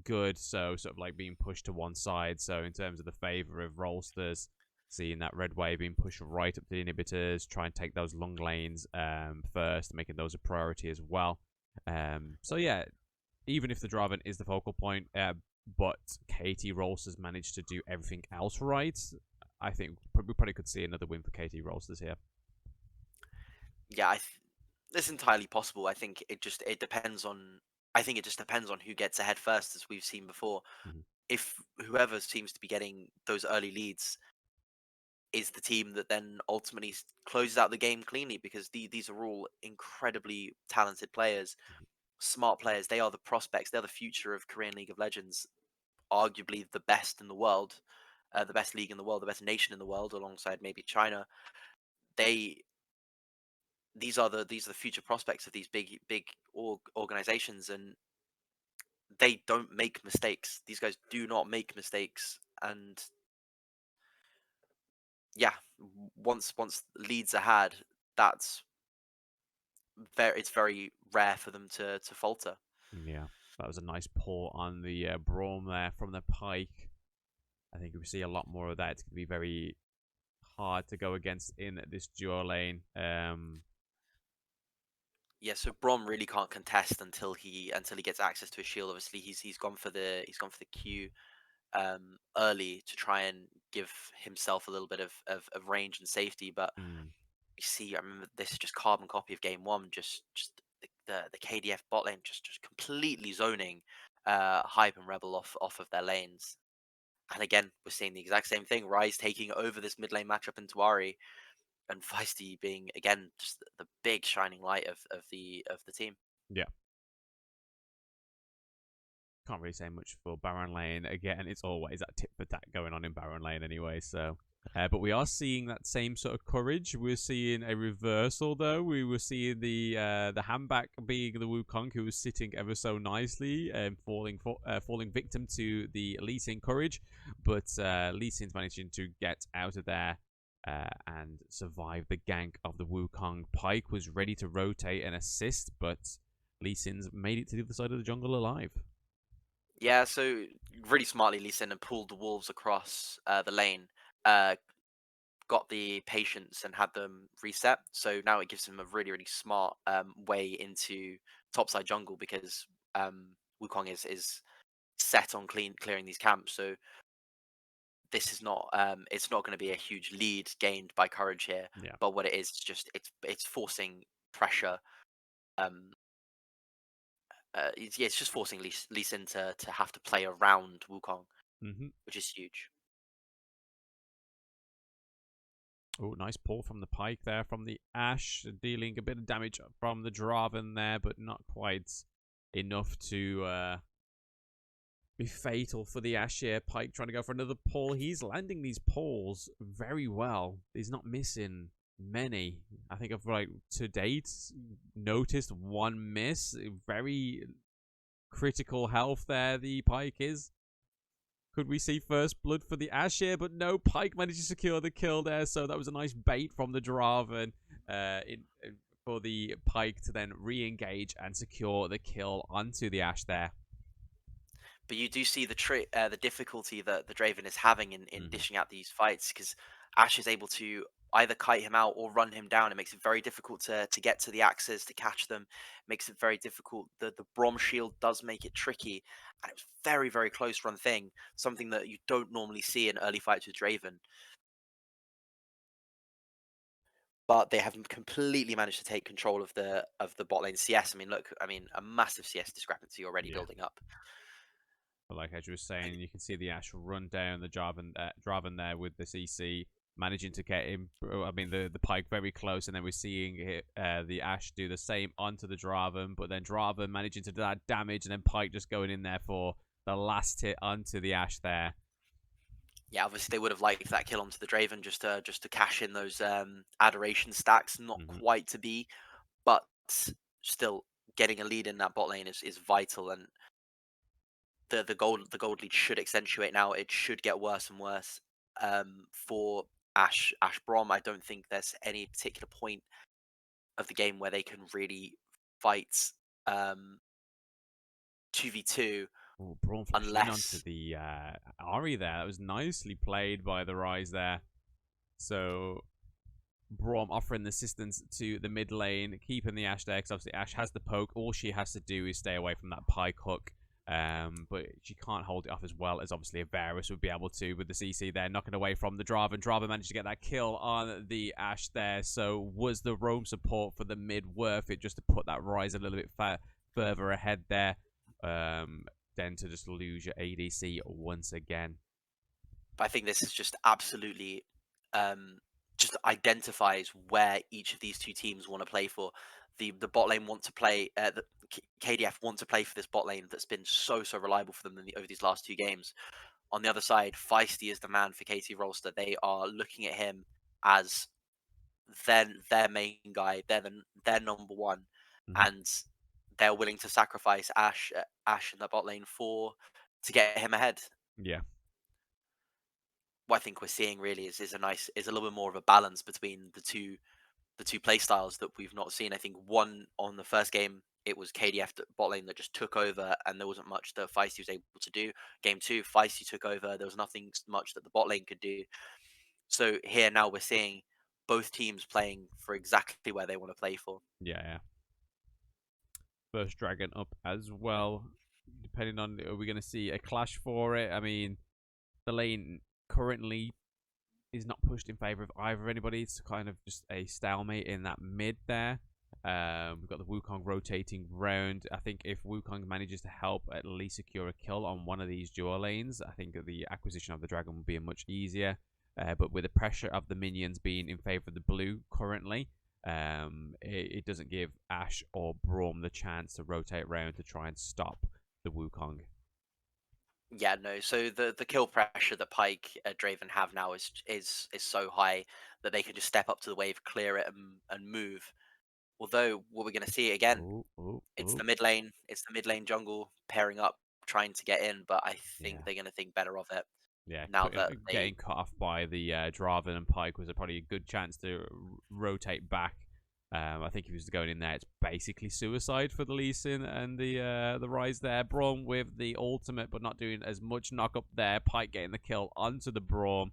good, so sort of like being pushed to one side. So in terms of the favor of Rolsters, seeing that red wave being pushed right up to the inhibitors, try and take those long lanes first, making those a priority as well. So yeah, even if the Draven is the focal point, but KT Rolsters managed to do everything else right, I think we probably could see another win for KT Rolsters here. Yeah, it's entirely possible. I think it depends on. I think it just depends on who gets ahead first, as we've seen before. Mhm. If whoever seems to be getting those early leads is the team that then ultimately closes out the game cleanly, because these are all incredibly talented players, smart players. They are the prospects. They're the future of Korean League of Legends, arguably the best in the world, the best league in the world, the best nation in the world, alongside maybe China. They these are the future prospects of these big organizations, and they don't make mistakes. These guys do not make mistakes, and yeah, once leads are had, that's it's very rare for them to falter. Yeah, that was a nice pull on the Braum there from the Pike. I think we see a lot more of that. It's going to be very hard to go against in this duo lane. Yeah, so Brom really can't contest until he gets access to his shield. Obviously, he's gone for the Q early to try and give himself a little bit of range and safety. But mm, you see, I remember this is just carbon copy of game one. Just the KDF bot lane just completely zoning Hype and Rebel off of their lanes. And again, we're seeing the exact same thing. Rise taking over this mid lane matchup in Tuari, and Feisty being again just the big shining light of the team. yeah, can't really say much for Baron Lane. Again, it's always that tit for tat going on in Baron Lane anyway. So, but we are seeing that same sort of courage. We're seeing a reversal though. We were seeing the handback being the Wukong who was sitting ever so nicely and falling victim to the Lee Sin courage, but Lee Sin's managing to get out of there. And survive the gank of the Wukong. Pike was ready to rotate and assist, but Lee Sin's made it to the other side of the jungle alive. Yeah, so really smartly, Lee Sin and pulled the wolves across the lane, uh, got the patience and had them reset. So now it gives him a really smart way into topside jungle, because Wukong is set on clearing these camps. So this is not it's not going to be a huge lead gained by courage here, Yeah. but what it is just it's forcing pressure. Um, yeah, it's just forcing Lee Sin to have to play around Wukong, hmm which is huge. Oh, nice pull from the Pike there from the Ash, dealing a bit of damage from the Draven there, but not quite enough to be fatal for the Ash here. Pike trying to go for another pull. He's landing these pulls very well. He's not missing many. I think I've like to date noticed one miss. Very critical health there. The Pike is. Could we see first blood for the Ash here? But no, Pike managed to secure the kill there. So that was a nice bait from the Draven for the Pike to then re-engage and secure the kill onto the Ash there. But you do see the difficulty that the Draven is having in Mm-hmm. dishing out these fights, because Ash is able to either kite him out or run him down. It makes it very difficult to get to the axes to catch them. Makes it very difficult. The Brom shield does make it tricky, and it was very close run thing. Something that you don't normally see in early fights with Draven. But they have completely managed to take control of the bot lane CS. I mean, look, I mean, a massive CS discrepancy already Yeah. building up. But like as you were And saying, you can see the Ash run down the Draven there with the CC, managing to get him. I mean, the Pike very close, and then we're seeing the Ash do the same onto the Draven, but then Draven managing to do that damage, and then Pike just going in there for the last hit onto the Ash there. yeah, obviously they would have liked that kill onto the Draven just to cash in those adoration stacks. Not Mm-hmm. quite to be, but still getting a lead in that bot lane is vital, and the gold lead should accentuate now. It should get worse and worse. For Ash Brom, I don't think there's any particular point of the game where they can really fight um 2v2 Oh, Braun flashing in onto unless. the Ari there. That was nicely played by the Rise there. So Braum offering assistance to the mid lane, keeping the Ashe there, because obviously Ashe has the poke. All she has to do is stay away from that pike hook. But she can't hold it off as well as obviously a Varus would be able to with the CC there, knocking away from the Draven. Draven managed to get that kill on the Ashe there. So was the roam support for the mid worth it just to put that Rise a little bit further ahead there? Then to just lose your ADC once again. I think this is just absolutely just identifies where each of these two teams want to play for. The bot lane want to play. The KDF want to play for this bot lane that's been so reliable for them over these last two games. On the other side, Feisty is the man for KT Rolster. They are looking at him as their main guy. Their number one, Mhm. and they're willing to sacrifice Ash in the bot lane to get him ahead. Yeah. What I think we're seeing really is a little bit more of a balance between the two play styles that we've not seen. I think one on the first game it was KDF bot lane that just took over, and there wasn't much that Feisty was able to do. Game two, Feisty took over. There was nothing much that the bot lane could do. So here now we're seeing both teams playing for exactly where they want to play for. Yeah, yeah. First dragon up as well. Depending on, are we going to see a clash for it? I mean, the lane currently is not pushed in favor of either anybody. It's kind of just a stalemate in that mid there. We've got the Wukong rotating round. I think if Wukong manages to help at least secure a kill on one of these dual lanes, I think the acquisition of the dragon will be much easier. But with the pressure of the minions being in favor of the blue currently, it doesn't give Ashe or Braum the chance to rotate around to try and stop the Wukong. Yeah, no. So the kill pressure that Pike Draven have now is so high that they can just step up to the wave, clear it, and move. Although what we're going to see again, Oh, oh, it's oh. the mid lane, jungle pairing up, trying to get in. But I think Yeah. they're going to think better of it Yeah, now that they. getting cut off by the Draven and Pike was probably a good chance to rotate back. I think if he was going in there, it's basically suicide for the Lee Sin and the Rise there. Braum with the ultimate, but not doing as much knock up there. Pike getting the kill onto the Braum.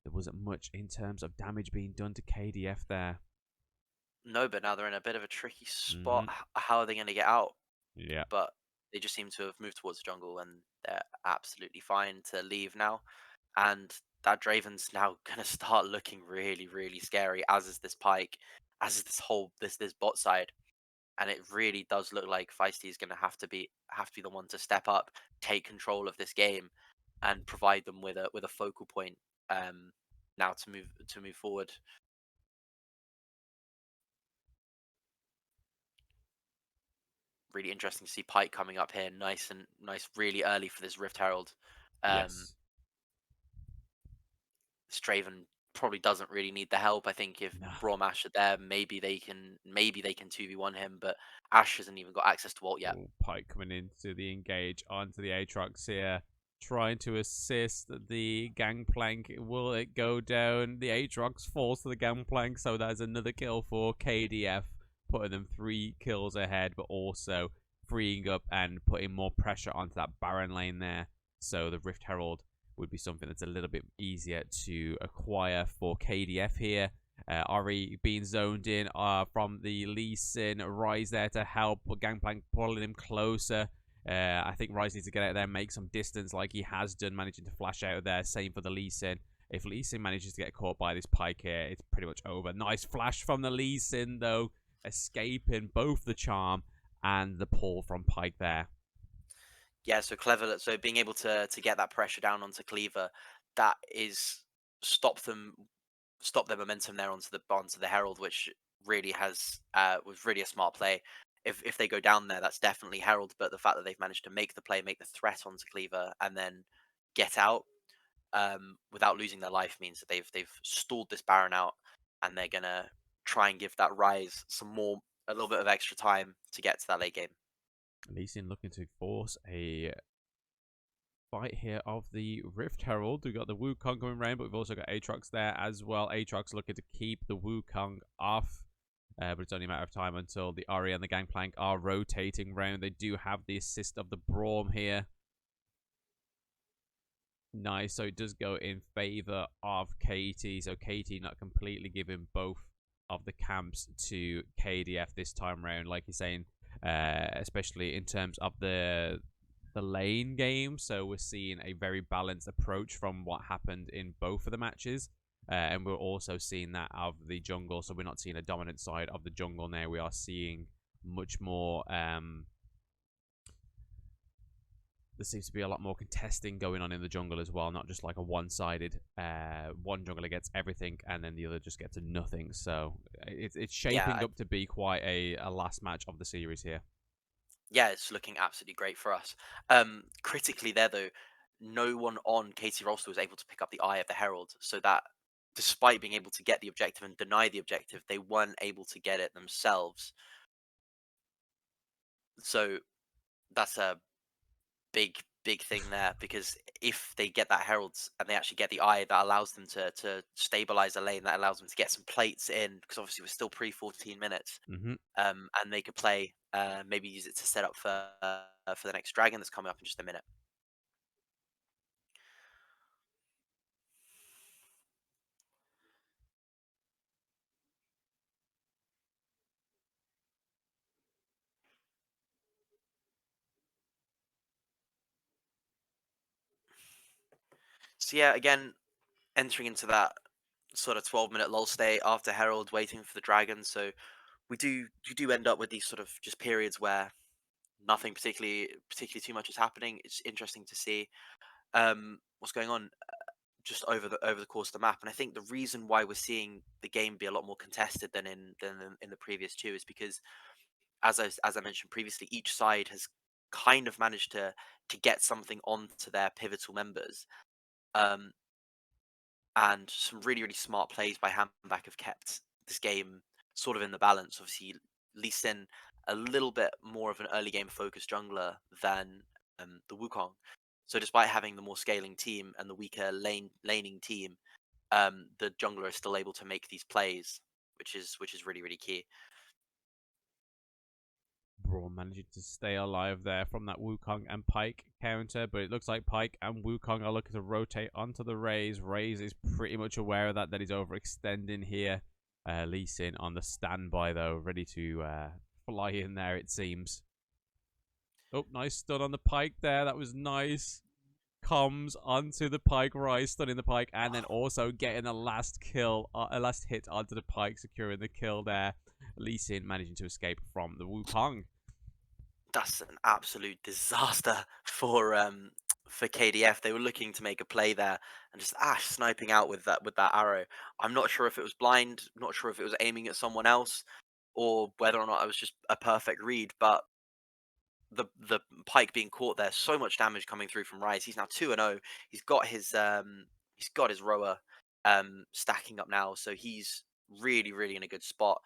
There wasn't much in terms of damage being done to KDF there. No, but now they're in a bit of a tricky spot. Hmm. How are they going to get out? Yeah. But they just seem to have moved towards the jungle, and they're absolutely fine to leave now. And that Draven's now gonna start looking really scary, as is this Pike, as is this bot side. And it really does look like Feisty is gonna have to be the one to step up, take control of this game, and provide them with a focal point um now to move forward. Really interesting to see Pike coming up here, nice, really early for this Rift Herald. Um, Yes. Straven probably doesn't really need the help. I think if No. Braum Ash are there, maybe they can 2v1 him, but Ash hasn't even got access to ult yet. Oh, Pike coming into the engage onto the Aatrox here. Trying to assist the gangplank. Will it go down? The Aatrox falls to the gangplank, so that's another kill for KDF, putting them 3 kills ahead, but also freeing up and putting more pressure onto that Baron lane there. So the Rift Herald would be something that's a little bit easier to acquire for KDF here. Ori being zoned in from the Lee Sin. Rise there to help. Gangplank pulling him closer. I think Rise needs to get out there and make some distance like he has done, managing to flash out of there. Same for the Lee Sin. If Lee Sin manages to get caught by this Pike here, it's pretty much over. Nice flash from the Lee Sin, though, escaping both the charm and the pull from Pike there. Yeah, so clever. So being able to get that pressure down onto Cleaver, that is stop them stop their momentum there onto the Herald, which really was really a smart play. If they go down there, that's definitely Herald. But the fact that they've managed to make the play, make the threat onto Cleaver, and then get out without losing their life means that they've stalled this Baron out, and they're gonna try and give that Rise some more a little bit of extra time to get to that late game. Lee Sin looking to force a fight here of the Rift Herald. We've got the Wukong coming around, but we've also got Aatrox there as well. Aatrox looking to keep the Wukong off. But it's only a matter of time until the Ahri and the Gangplank are rotating round. They do have the assist of the Braum here. Nice, so it does go in favor of KT. So KT not completely giving both of the camps to KDF this time round, like you're saying, especially in terms of the lane game. So we're seeing a very balanced approach from what happened in both of the matches. And we're also seeing that of the jungle. So we're not seeing a dominant side of the jungle now. We are seeing much more there seems to be a lot more contesting going on in the jungle as well, not just like a one-sided one jungler gets everything and then the other just gets nothing. So it's shaping Yeah, up to be quite a last match of the series here. yeah, it's looking absolutely great for us. Critically there though, no one on KT Rolster was able to pick up the Eye of the Herald, so that despite being able to get the objective and deny the objective, they weren't able to get it themselves. So that's a big thing there, because if they get that heralds and they actually get the eye, that allows them to stabilize a lane, that allows them to get some plates in, because obviously we're still pre 14 minutes. Mm-hmm. And they could play, maybe use it to set up for the next dragon that's coming up in just a minute. So yeah, again, entering into that sort of 12-minute lull state after herald, waiting for the dragon. So you do end up with these sort of just periods where nothing particularly too much is happening. It's interesting to see what's going on just over the course of the map. And I think the reason why we're seeing the game be a lot more contested than in the previous two is because, as I mentioned previously, each side has kind of managed to get something onto their pivotal members. Um, and some really smart plays by Handback have kept this game sort of in the balance. Obviously, Lee Sin a little bit more of an early game focused jungler than the Wukong. So despite having the more scaling team and the weaker laning team, the jungler is still able to make these plays, which is really key. Braun managing to stay alive there from that Wukong and Pyke counter, but it looks like Pyke and Wukong are looking to rotate onto the Raze. Raze is pretty much aware of that he's overextending here. Lee Sin on the standby though, ready to fly in there, it seems. Oh, nice stun on the Pyke there. That was nice. Comes onto the Pyke, Rise stunning the Pyke, and then also getting a last kill, a last hit onto the Pyke, securing the kill there. Lee Sin managing to escape from the Wukong. That's an absolute disaster for KDF. They were looking to make a play there and just Ash sniping out with that arrow. I'm not sure if it was blind, not sure if it was aiming at someone else, or whether or not it was just a perfect read. But the Pike being caught there, so much damage coming through from Rise. He's now 2-0. He's got his rower stacking up now, so he's really in a good spot.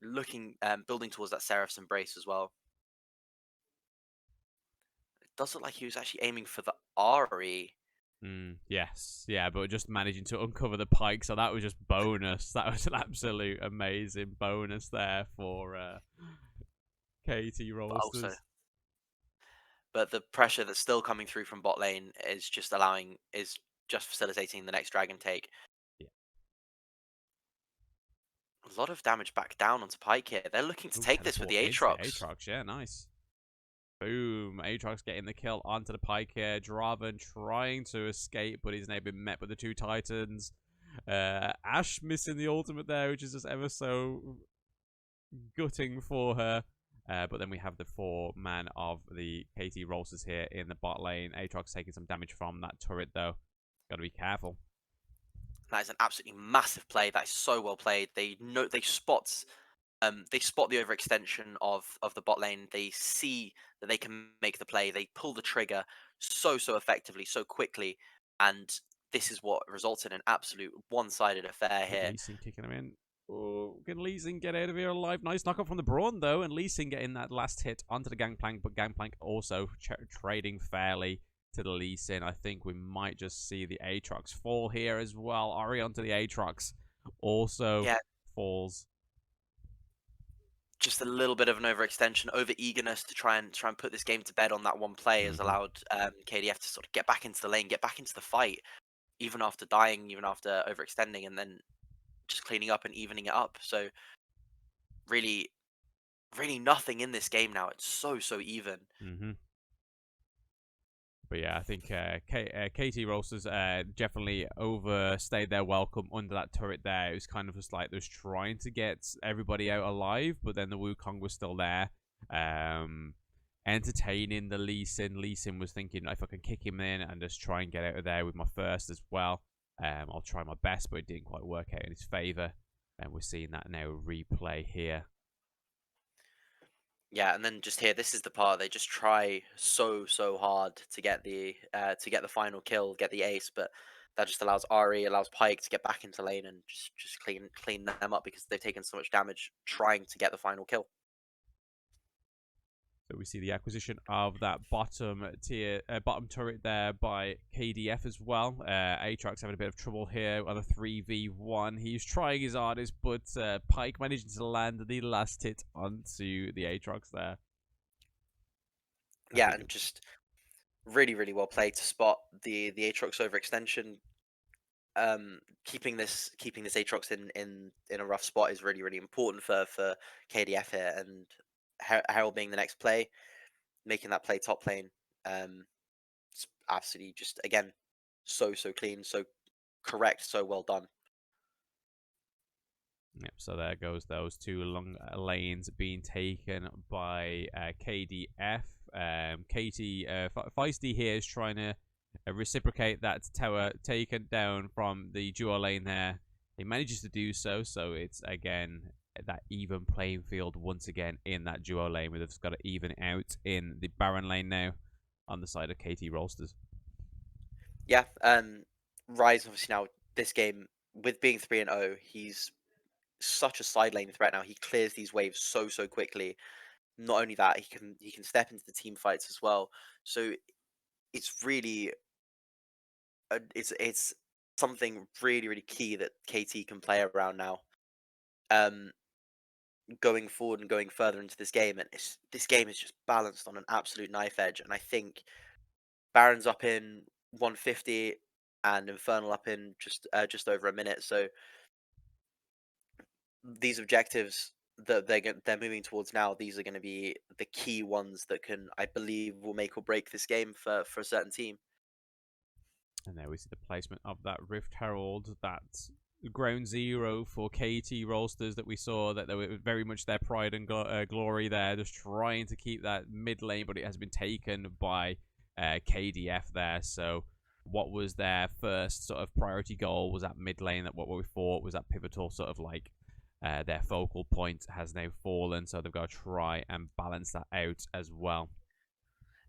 Looking building towards that Seraph's Embrace as well. Does look like he was actually aiming for the Ari. Yes, yeah, but just managing to uncover the Pyke, so that was just bonus. That was an absolute amazing bonus there for KT But also, Rolsters. but the pressure that's still coming through from bot lane is just facilitating the next dragon take. Yeah. A lot of damage back down onto Pyke here. They're looking to Ooh, take this with teleport the into the Aatrox. Aatrox, yeah, nice. Boom, Aatrox getting the kill onto the Pyke here. Draven trying to escape, but he's now been met with the two Titans. Ash missing the ultimate there, which is just ever so gutting for her. But then we have the 4-man of the KT Rolsters here in the bot lane. Aatrox taking some damage from that turret, though. Got to be careful. That is an absolutely massive play. That is so well played. They spot the overextension of the bot lane. They see that they can make the play. They pull the trigger so effectively, so quickly, and this is what results in an absolute one-sided affair here. Lee Sin kicking him in. Oh, can Lee Sin get out of here alive? Nice knockup from the Brawn, though, and Lee Sin getting that last hit onto the Gangplank, but Gangplank also trading fairly to the Lee Sin. I think we might just see the Aatrox fall here as well. Ari onto the Aatrox also Yeah, falls. just a little bit of an overextension, over eagerness to try and put this game to bed on that one play has Mm-hmm. allowed KDF to sort of get back into the lane, get back into the fight, even after dying, even after overextending, and then just cleaning up and evening it up. So really, really nothing in this game now. It's so even. Mm-hmm. But yeah, I think KT Roasters definitely overstayed their welcome under that turret there. It was kind of just like they was trying to get everybody out alive, but then the Wukong was still there. Entertaining the Lee Sin. Lee Sin was thinking, if I can kick him in and just try and get out of there with my first as well, I'll try my best, but it didn't quite work out in his favour. And we're seeing that now replay here. Yeah, and then just here, this is the part they just try so hard to get the final kill, get the ace, but that just allows Ari, allows Pike to get back into lane and just clean them up because they've taken so much damage trying to get the final kill. So we see the acquisition of that bottom tier, bottom turret there by KDF as well. Aatrox having a bit of trouble here on a 3v1. He's trying his hardest, but Pike managing to land the last hit onto the Aatrox there. I Yeah, think and just really well played to spot the Aatrox overextension. Keeping this Aatrox in a rough spot is really important for KDF here, and Herald being the next play, making that play top lane. It's absolutely just again so clean, so correct, so well done. Yep, so there goes those two long lanes being taken by KDF. Katie Feisty here is trying to reciprocate that tower taken down from the duo lane there. He manages to do so, so it's again that even playing field once again in that duo lane. We've just got to even out in the Baron lane now on the side of KT Rolsters. Yeah, Rise obviously now this game with being 3-0, he's such a side lane threat now. He clears these waves so quickly. Not only that, he can step into the team fights as well. So it's really it's something really key that KT can play around now. Um, Going forward and going further into this game, and this game is just balanced on an absolute knife edge. And I think Baron's up in 150 and Infernal up in just over a minute. So these objectives that they're moving towards now, these are going to be the key ones that can, I believe, will make or break this game for a certain team. And there we see the placement of that Rift Herald, that ground zero for KT Rolsters that we saw, that they were very much their pride and glory there, just trying to keep that mid lane, but it has been taken by KDF there. So what was their first sort of priority goal was that mid lane, that what we thought was that pivotal sort of like their focal point has now fallen, so they've got to try and balance that out as well.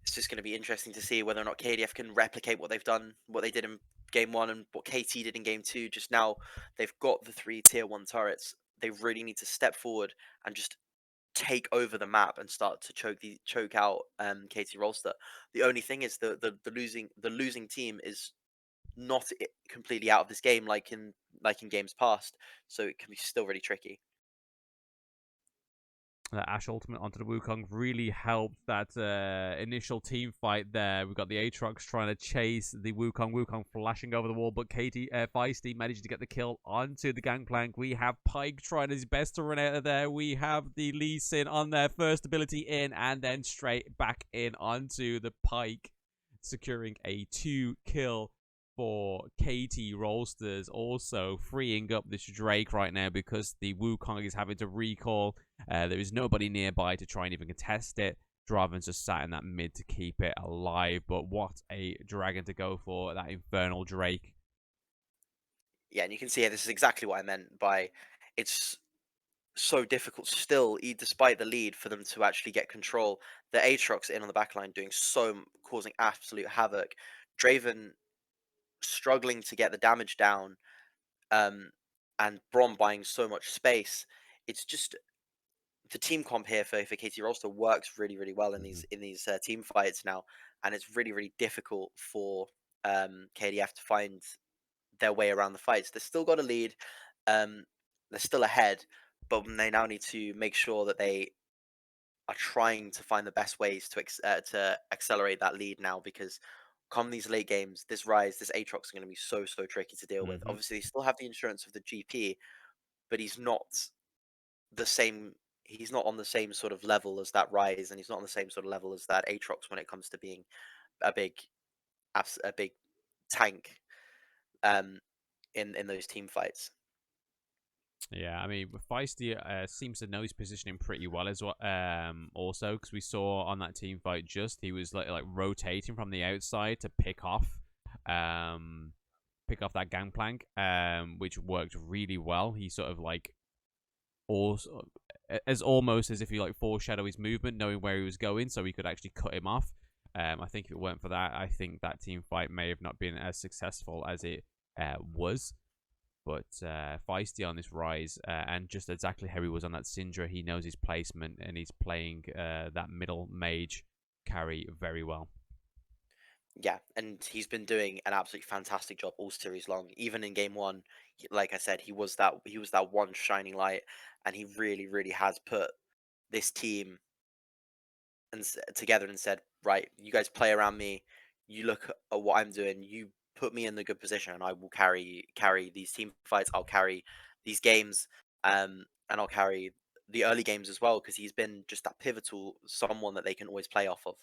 It's just going to be interesting to see whether or not KDF can replicate what they've done, what they did in game one and what KT did in game two. Just now, they've got the 3 tier 1 turrets. They really need to step forward and just take over the map and start to choke out KT Rolster. The only thing is the losing team is not completely out of this game like in games past, so it can be still really tricky. That Ash ultimate onto the Wukong really helped that initial team fight there. We've got the Aatrox trying to chase the Wukong. Wukong flashing over the wall, but Feisty managed to get the kill onto the Gangplank. We have Pike trying his best to run out of there. We have the Lee Sin on their first ability in, and then straight back in onto the Pike, securing a 2-kill for KT Rolsters, also freeing up this Drake right now because the Wukong is having to recall. There is nobody nearby to try and even contest it. Draven's just sat in that mid to keep it alive, but what a dragon to go for, that Infernal Drake. Yeah, and you can see here, this is exactly what I meant by it's so difficult still, despite the lead, for them to actually get control. The Aatrox in on the backline doing causing absolute havoc. Draven struggling to get the damage down, um, and Brom buying so much space, it's just the team comp here for KT Rolster works really really well in Hmm. these team fights now, and it's really really difficult for KDF to find their way around the fights. They've still got a lead, um, they're still ahead, but they now need to make sure that they are trying to find the best ways to accelerate that lead now because come these late games, this Rise, this Aatrox is going to be so tricky to deal with. Hmm. Obviously, they still have the insurance of the GP, but he's not the same. He's not on the same sort of level as that Rise, and he's not on the same sort of level as that Aatrox when it comes to being a big, a big tank um, in those team fights. Yeah, I mean, Feisty seems to know his positioning pretty well as well. Also, because we saw on that team fight, just he was like rotating from the outside to pick off that gangplank, which worked really well. He sort of like also as almost as if he like foreshadow his movement, knowing where he was going, so he could actually cut him off. I think if it weren't for that, I think that team fight may have not been as successful as it was. But Feisty on this Rise, and just exactly how he was on that Syndra, he knows his placement and he's playing that middle mage carry very well. Yeah, and he's been doing an absolutely fantastic job all series long. Even in game one, like I said, he was that one shining light, and he really, really has put this team together and said, right, you guys play around me. You look at what I'm doing. You put me in the good position, and I will carry these team fights. I'll carry these games, and I'll carry the early games as well because he's been just that pivotal someone that they can always play off of.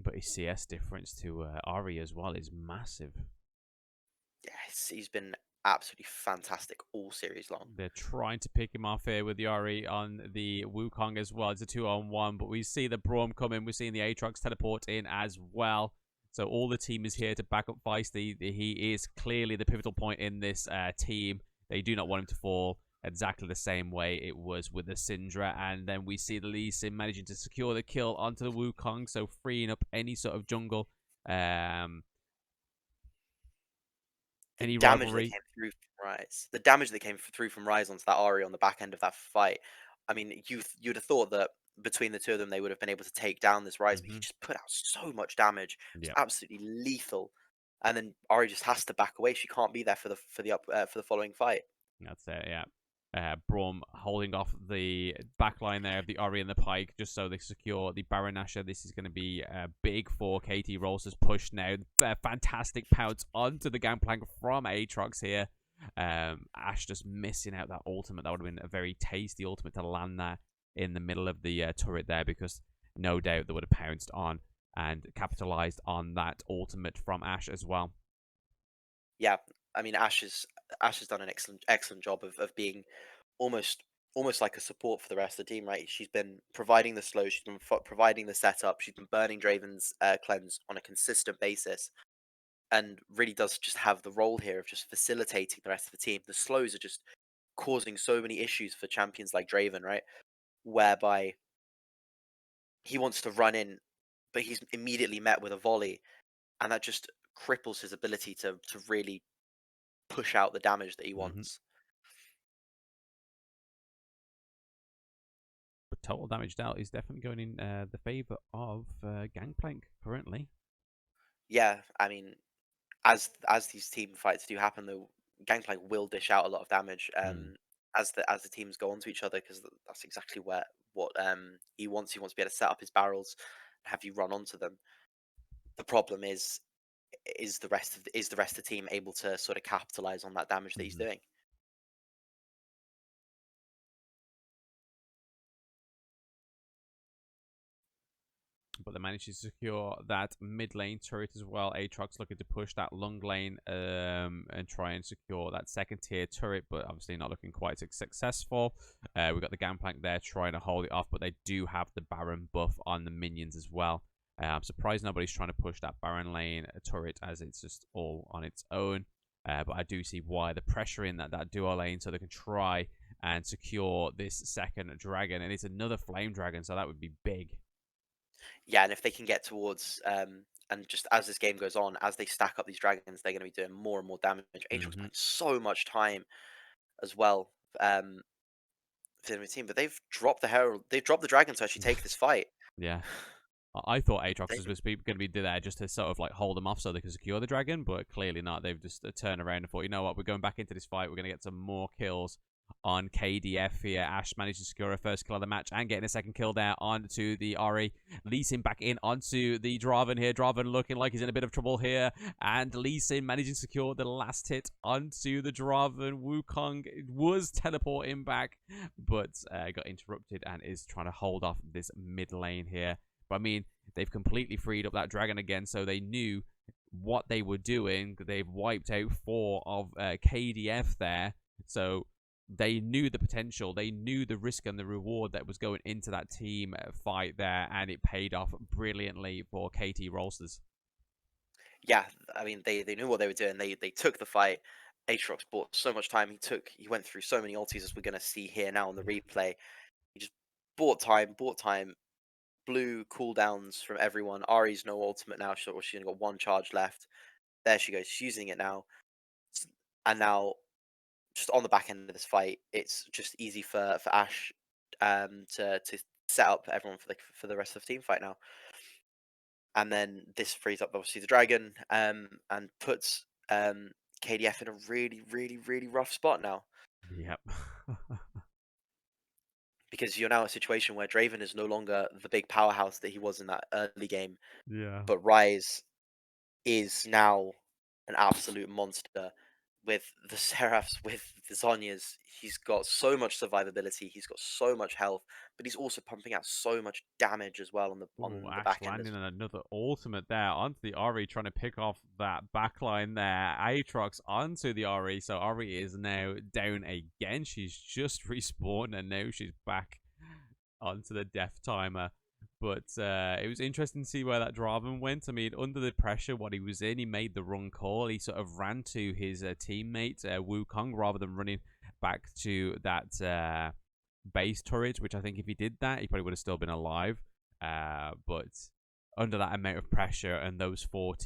But his CS difference to Ari as well is massive. Yes, he's been absolutely fantastic all series long. They're trying to pick him off here with Yari on the Wukong as well. It's a 2-on-1, but we see the Braum coming. We're seeing the Aatrox teleport in as well. So all the team is here to back up Feisty. He is clearly the pivotal point in this team. They do not want him to fall exactly the same way it was with the Syndra. And then we see the Lee Sin managing to secure the kill onto the Wukong, so freeing up any sort of jungle. Um, The any damage that rivalry. came through from Rise, the damage that came through from Rise onto that Ari on the back end of that fight. I mean, you'd have thought that between the two of them, they would have been able to take down this Rise, but he Hmm. just put out so much damage. It was Yeah. absolutely lethal. And then Ari just has to back away. She can't be there for the following fight. That's it, yeah. Braum holding off the back line there of the Ori and the Pike just so they secure the Baron Nashor. This is going to be big for KT Rolster's push now. Fantastic pounce onto the gangplank from Aatrox here. Ash just missing out that ultimate. That would have been a very tasty ultimate to land that in the middle of the turret there because no doubt they would have pounced on and capitalized on that ultimate from Ash as well. Yeah, I mean, Ash has done an excellent job of being almost almost like a support for the rest of the team, right? She's been providing the slow, she's been providing the setup, she's been burning Draven's cleanse on a consistent basis, and really does just have the role here of just facilitating the rest of the team. The slows are just causing so many issues for champions like Draven, right? Whereby he wants to run in, but he's immediately met with a volley, and that just cripples his ability to really push out the damage that he Hmm. wants. But total damage dealt is definitely going in the favor of Gangplank currently. Yeah, I mean, as these team fights do happen, though, Gangplank will dish out a lot of damage Mm. as the teams go onto each other because that's exactly what he wants. He wants to be able to set up his barrels and have you run onto them. The problem is the rest of the team able to sort of capitalize on that damage that he's Hmm. doing? But they managed to secure that mid lane turret as well. Aatrox looking to push that long lane and try and secure that second tier turret, but obviously not looking quite successful. We've got the Gangplank there trying to hold it off, but they do have the Baron buff on the minions as well. I'm surprised nobody's trying to push that Baron lane turret as it's just all on its own. But I do see why the pressure in that duo lane so they can try and secure this second dragon. And it's another flame dragon, so that would be big. Yeah, and if they can get towards And just as this game goes on, as they stack up these dragons, they're going to be doing more and more damage. Aatrox Hmm. playing so much time as well for the enemy team, but they've dropped the herald. They've dropped the dragon to actually take this fight. Yeah. I thought Aatrox They, was going to be there just to sort of like hold them off so they could secure the dragon, but clearly not. They've just turned around and thought, you know what, we're going back into this fight. We're going to get some more kills on KDF here. Ash managed to secure a first kill of the match and getting a second kill there onto the Ori. Lee Sin back in onto the Draven here. Draven looking like he's in a bit of trouble here. And Lee Sin managing to secure the last hit onto the Draven. Wukong was teleporting back, but got interrupted and is trying to hold off this mid lane here. But I mean, they've completely freed up that dragon again, so they knew what they were doing. They've wiped out 4 of KDF there, so they knew the potential. They knew the risk and the reward that was going into that team fight there, and it paid off brilliantly for KT Rolsters. yeah, I mean, they knew what they were doing. They took the fight. Aatrox bought so much time. He went through so many ultis as we're going to see here now on the replay. He just bought time, blew cooldowns from everyone. Ari's no ultimate now. She's only got 1 charge left. There she goes. She's using it now. And now, just on the back end of this fight, it's just easy for Ash to set up everyone for the rest of the team fight now. And then this frees up obviously the dragon and puts KDF in a really, really, really rough spot now. Yep. Because you're now in a situation where Draven is no longer the big powerhouse that he was in that early game, Yeah. but Ryze is now an absolute monster with the Seraphs, with the Zhonya's. He's got so much survivability, he's got so much health, but he's also pumping out so much damage as well Oh, on the Ash back end. landing on another ultimate there onto the Ori, trying to pick off that backline there. Aatrox onto the Ori, so Ori is now down again. She's just respawned, and now she's back onto the death timer. But it was interesting to see where that Draven went. I mean, under the pressure, what he was in, he made the wrong call. He sort of ran to his teammate, Wukong, rather than running back to that base turret, which I think if he did that, he probably would have still been alive. But under that amount of pressure and those 4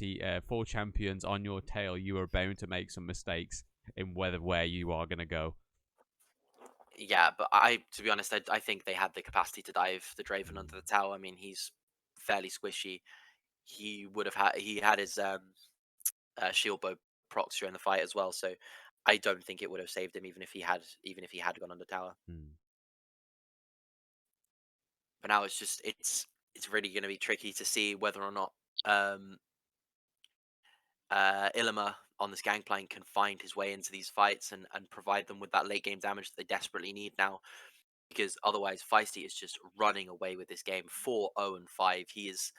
champions on your tail, you are bound to make some mistakes in where you are going to go. Yeah, but to be honest, I think they had the capacity to dive the Draven under the tower. I mean, he's fairly squishy. He had his shield bow procs during the fight as well, so I don't think it would have saved him even if he had gone under tower. Hmm. But now it's really going to be tricky to see whether or not um, Illimer on this gangplank can find his way into these fights and provide them with that late game damage that they desperately need now. Because otherwise, Feisty is just running away with this game 4-0-5. He is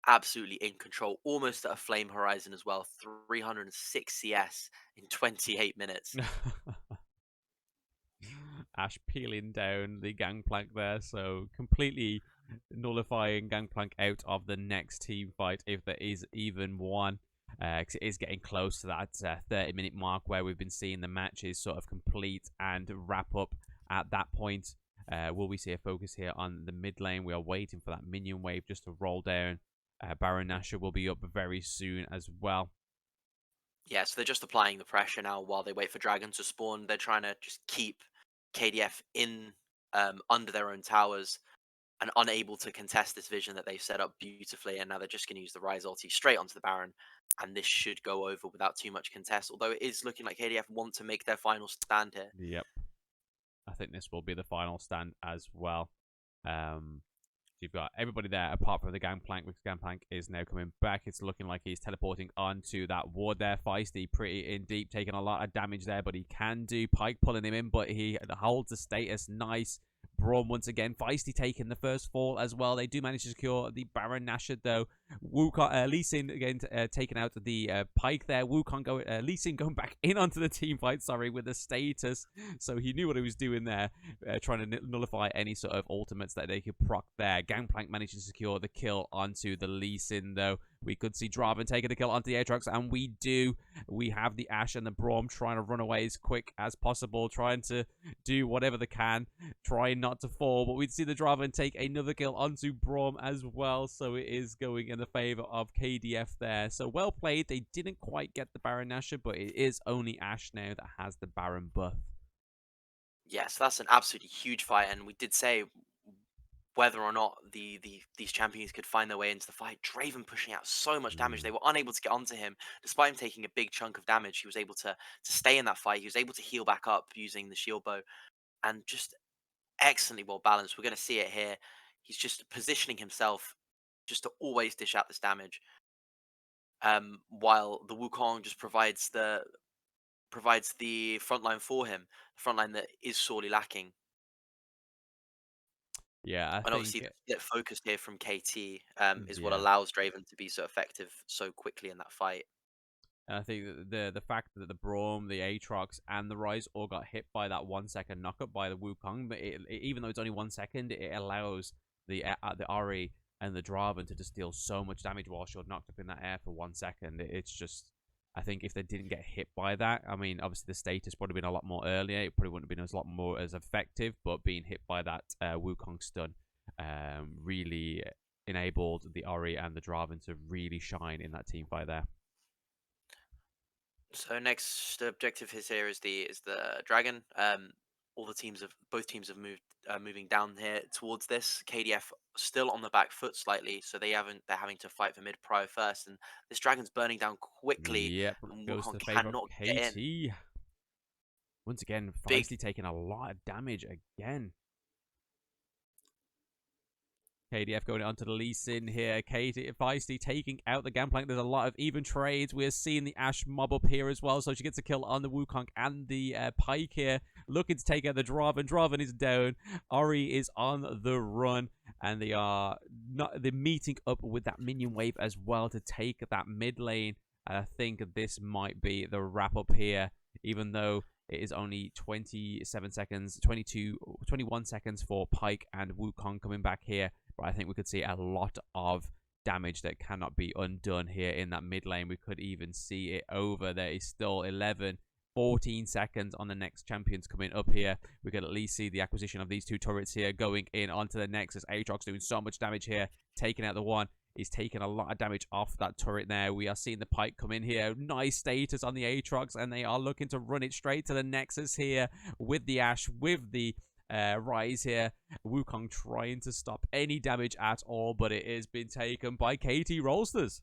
absolutely in control, almost at a flame horizon as well. 306 CS in 28 minutes. Ash peeling down the gangplank there, so completely nullifying gangplank out of the next team fight if there is even one. Because it is getting close to that 30-minute mark where we've been seeing the matches sort of complete and wrap up at that point. Will we see a focus here on the mid lane? We are waiting for that minion wave just to roll down. Baron Nashor will be up very soon as well. Yeah, so they're just applying the pressure now while they wait for Dragon to spawn. They're trying to just keep KDF in under their own towers and unable to contest this vision that they've set up beautifully. And now they're just going to use the Ryze ulti straight onto the Baron. And this should go over without too much contest. Although it is looking like KDF want to make their final stand here. Yep. I think this will be the final stand as well. You've got everybody there apart from the gangplank, which gangplank is now coming back. It's looking like he's teleporting onto that ward there. Feisty pretty in deep, taking a lot of damage there, but he can do. Pike pulling him in, but he holds the status. Nice. Braum once again. Feisty taking the first fall as well. They do manage to secure the Baron Nashor though. Lee Sin again taking out the Pike there. Lee Sin going back in onto the team fight, sorry, with the status. So he knew what he was doing there, trying to nullify any sort of ultimates that they could proc there. Gangplank managed to secure the kill onto the Lee Sin though. We could see Draven taking the kill onto the Aatrox, and we do. We have the Ash and the Braum trying to run away as quick as possible, trying to do whatever they can, trying not to fall. But we'd see the Draven take another kill onto Braum as well, so it is going in in the favor of KDF there. So well played. They didn't quite get the Baron Nashor, but it is only Ashe now that has the Baron buff. Yes, that's an absolutely huge fight, and we did say whether or not these champions could find their way into the fight. Draven pushing out so much damage, they Mm. were unable to get onto him, despite him taking a big chunk of damage. He was able to stay in that fight. He was able to heal back up using the shield bow, and just excellently well balanced. We're going to see it here. He's just positioning himself just to always dish out this damage, while the Wukong just provides the front line for him, the front line that is sorely lacking. Yeah, I And think obviously, the split focus here from KT is what yeah. allows Draven to be so effective so quickly in that fight. And I think that the fact that the Braum, the Aatrox, and the Rise all got hit by that 1 second knockup by the Wukong, but even though it's only 1 second, it allows the Ahri and the Draven to just deal so much damage whilst you're knocked up in that air for 1 second. It's just, I think if they didn't get hit by that, I mean, obviously the status would have been a lot more earlier. It probably wouldn't have been as lot more as effective, but being hit by that Wukong stun really enabled the Ahri and the Draven to really shine in that team fight there. So next objective here is the dragon. All the teams have both teams have moving down here towards this. KDF still on the back foot slightly, so they're having to fight for mid prio first, and this dragon's burning down quickly, Yep, and goes to Wukong the favor of cannot get in. KT. Once again, Big, Feisty taking a lot of damage again. KDF going onto the Lee Sin here. KT Feisty taking out the Gangplank. There's a lot of even trades. We're seeing the Ashe mob up here as well. So she gets a kill on the Wukong and the Pike here. Looking to take out the Draven. Draven is down. Ahri is on the run. And they're meeting up with that minion wave as well to take that mid lane. And I think this might be the wrap up here. Even though it is only 27 seconds, 21 seconds for Pike and Wukong coming back here. But I think we could see a lot of damage that cannot be undone here in that mid lane. We could even see it over. There is still 11, 14 seconds on the next champions coming up here. We could at least see the acquisition of these two turrets here going in onto the Nexus. Aatrox doing so much damage here, taking out the one. He's taking a lot of damage off that turret there. We are seeing the Pike come in here. Nice status on the Aatrox, and they are looking to run it straight to the Nexus here with the Ashe, with the Rise here. Wukong trying to stop any damage at all, but it is been taken by KT Rolsters.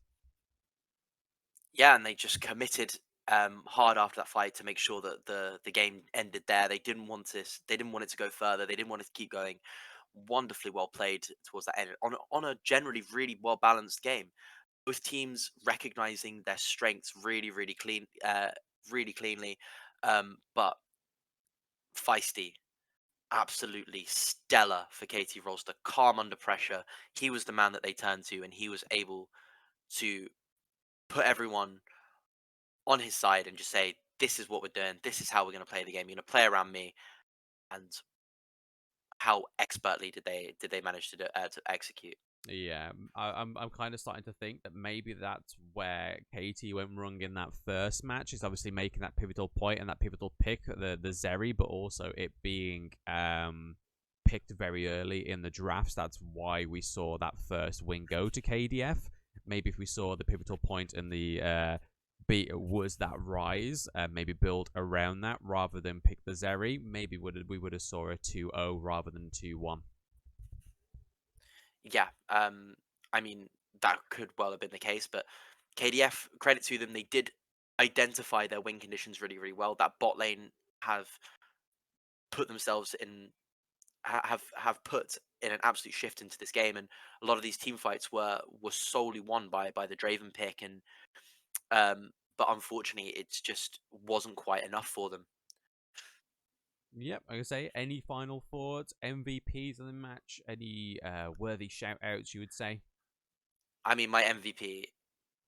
yeah, and they just committed hard after that fight to make sure that the game ended there. They didn't want this. They didn't want it to go further. They didn't want it to keep going. Wonderfully well played towards that end on a generally really well balanced game. Both teams recognizing their strengths really cleanly, but feisty. Absolutely stellar for KT Rolster. Calm under pressure. He was the man that they turned to, and he was able to put everyone on his side and just say, "This is what we're doing. This is how we're going to play the game. You're going to play around me." And how expertly did they manage to execute? Yeah, I'm kind of starting to think that maybe that's where KT went wrong in that first match. Is obviously making that pivotal point and that pivotal pick, the Zeri, but also it being picked very early in the drafts. That's why we saw that first win go to KDF. Maybe if we saw the pivotal point in the beat was that Rise, maybe build around that rather than pick the Zeri, maybe we would have saw a 2-0 rather than 2-1. Yeah, I mean that could well have been the case, but KDF, credit to them, they did identify their win conditions really well. That bot lane have put themselves in have put in an absolute shift into this game, and a lot of these team fights were solely won by the Draven pick, and but unfortunately, it just wasn't quite enough for them. Yep, I can say any final thoughts, MVPs of the match, any worthy shout outs you would say? I mean, my MVP,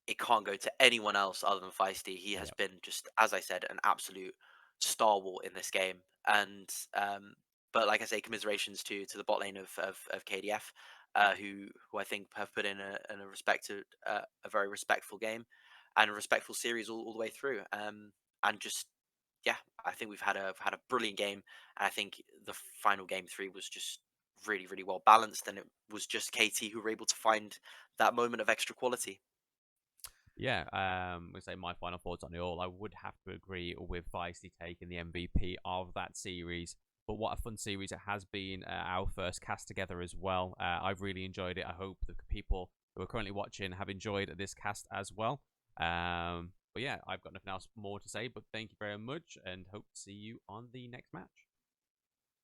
it can't go to anyone else other than Feisty. He has Yep. been just, as I said, an absolute stalwart in this game. And but like I say, commiserations to the bot lane of KDF, who I think have put in a respected a very respectful game and a respectful series all the way through. And just yeah, I think we've had a brilliant game. And I think the final game three was just really, really well balanced, and it was just KT who were able to find that moment of extra quality. Yeah, we say my final thoughts on it all. I would have to agree with Feisty taking the MVP of that series. But what a fun series it has been. Our first cast together as well. I've really enjoyed it. I hope the people who are currently watching have enjoyed this cast as well. But yeah, I've got nothing else more to say. But thank you very much, and hope to see you on the next match.